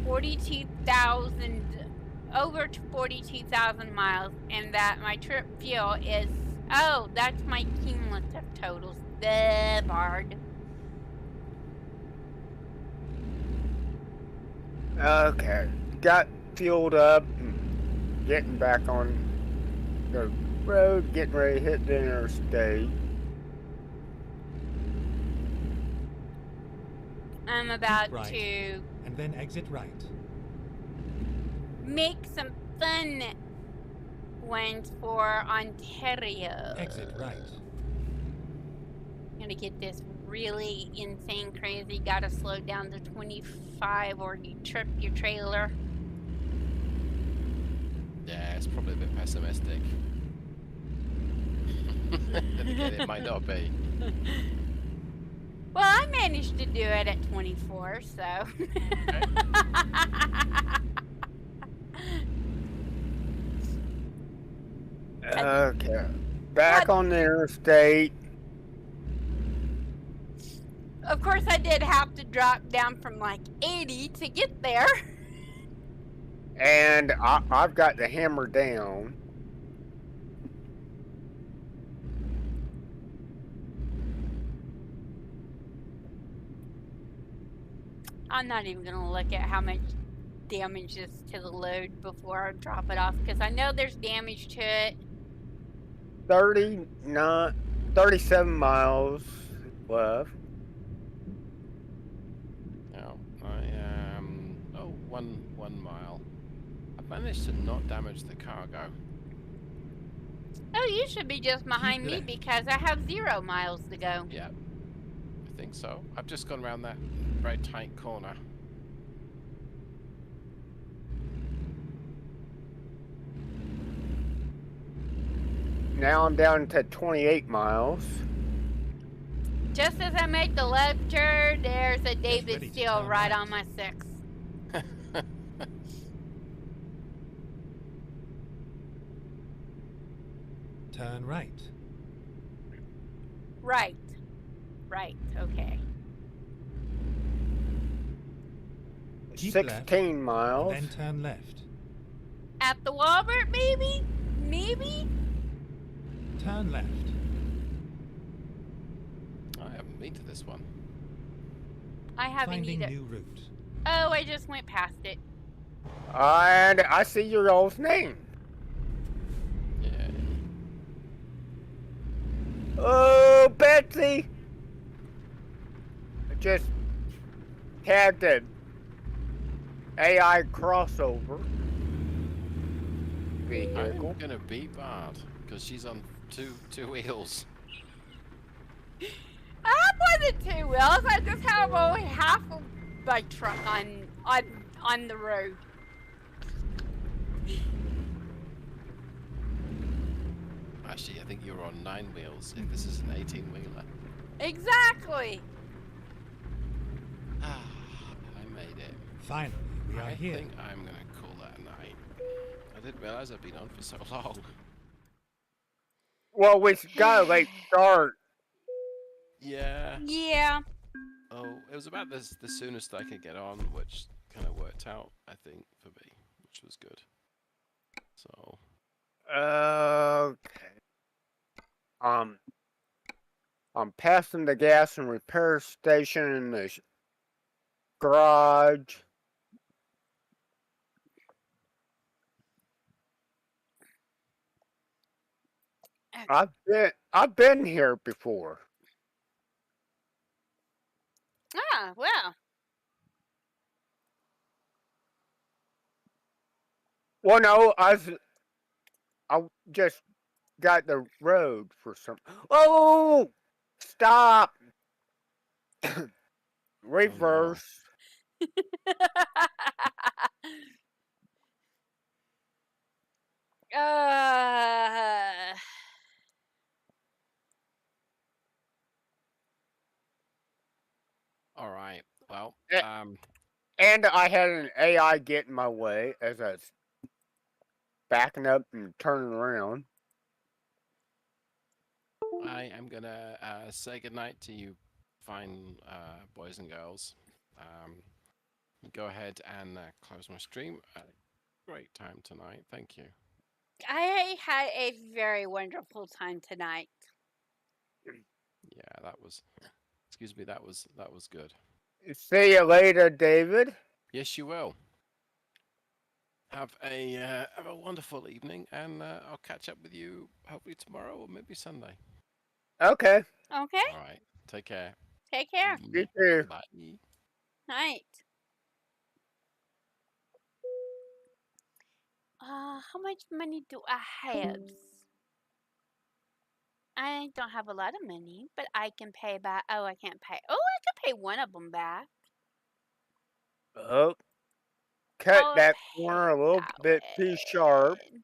over 42,000 miles, and that my trip fuel is, oh, that's my cumulative totals. The Bard. Okay, got fueled up and getting back on the road, getting ready to hit the interstate. I'm about right. to And then exit right. make some fun ones for Ontario. Exit right. I'm gonna get this really insane crazy. Gotta slow down to 25 or you trip your trailer. Yeah, it's probably a bit pessimistic. And again, it might not be. Well, I managed to do it at 24, so. Okay, back What? on the interstate. Of course, I did have to drop down from like 80 to get there. And I've got the hammer down. I'm not even gonna look at how much damage is to the load before I drop it off, because I know there's damage to it. 37 miles left. No, I am. Oh, one mile. I've managed to not damage the cargo. Oh, you should be just behind me left. because I have 0 miles to go. Yeah, I think so. I've just gone around that very tight corner. Now I'm down to 28 miles. Just as I make the left turn, there's a ready David to Steele turn right right. on my 6. Turn right. Right. Right, okay. Keep left, 16 miles. Then turn left. At the Walmart, maybe? Maybe? Turn left. I haven't been to this one. I haven't Finding either. new route. Oh, I just went past it. And I see your all's name. Yeah. Oh, Betsy! I just had the AI crossover vehicle. I'm gonna beat Bard because she's on two wheels. I have more than 2 wheels. I just have only half of bug truck on the road. Actually, I think you're on 9 wheels if this is an 18-wheeler. Exactly. Ah, I made it. Finally, we are I here. think I'm gonna call that a night. I didn't realize I'd been on for so long. Well, we got a late start. Yeah. Yeah. Oh, it was about the soonest I could get on, which kind of worked out, I think, for me, which was good. So, Okay. I'm passing the gas and repair station in the garage. I've been here before. Ah, well. Well, no, I just got the road for some. Oh, stop! Reverse. uh, all right. Well, And I had an AI get in my way as I was backing up and turning around. I am gonna say goodnight to you, fine boys and girls. Go ahead and close my stream. Great time tonight. Thank you. I had a very wonderful time tonight. Yeah, that was. Excuse me. That was good. See you later, David. Yes, you will. Have a wonderful evening, and I'll catch up with you hopefully tomorrow or maybe Sunday. Okay. Okay. All right. Take care. Take care. You too. Bye. Night. How much money do I have? I don't have a lot of money, but I can pay back. Oh, I can't pay. Oh, I can pay one of them back. Oh, cut I'll that pay corner a little that bit too sharp. one.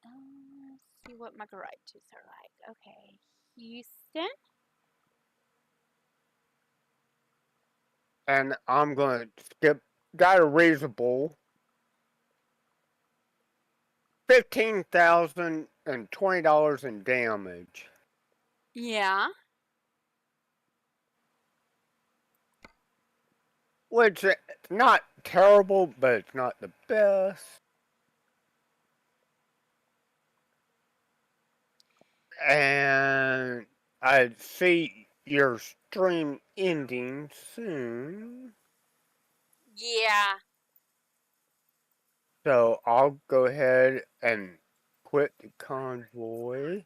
Let's see what my garages are like. Okay, Houston. And I'm gonna skip. Got a reasonable $15,020 in damage. Yeah. Which it's not terrible, but it's not the best. And I see your stream ending soon. Yeah. So I'll go ahead and quit the convoy.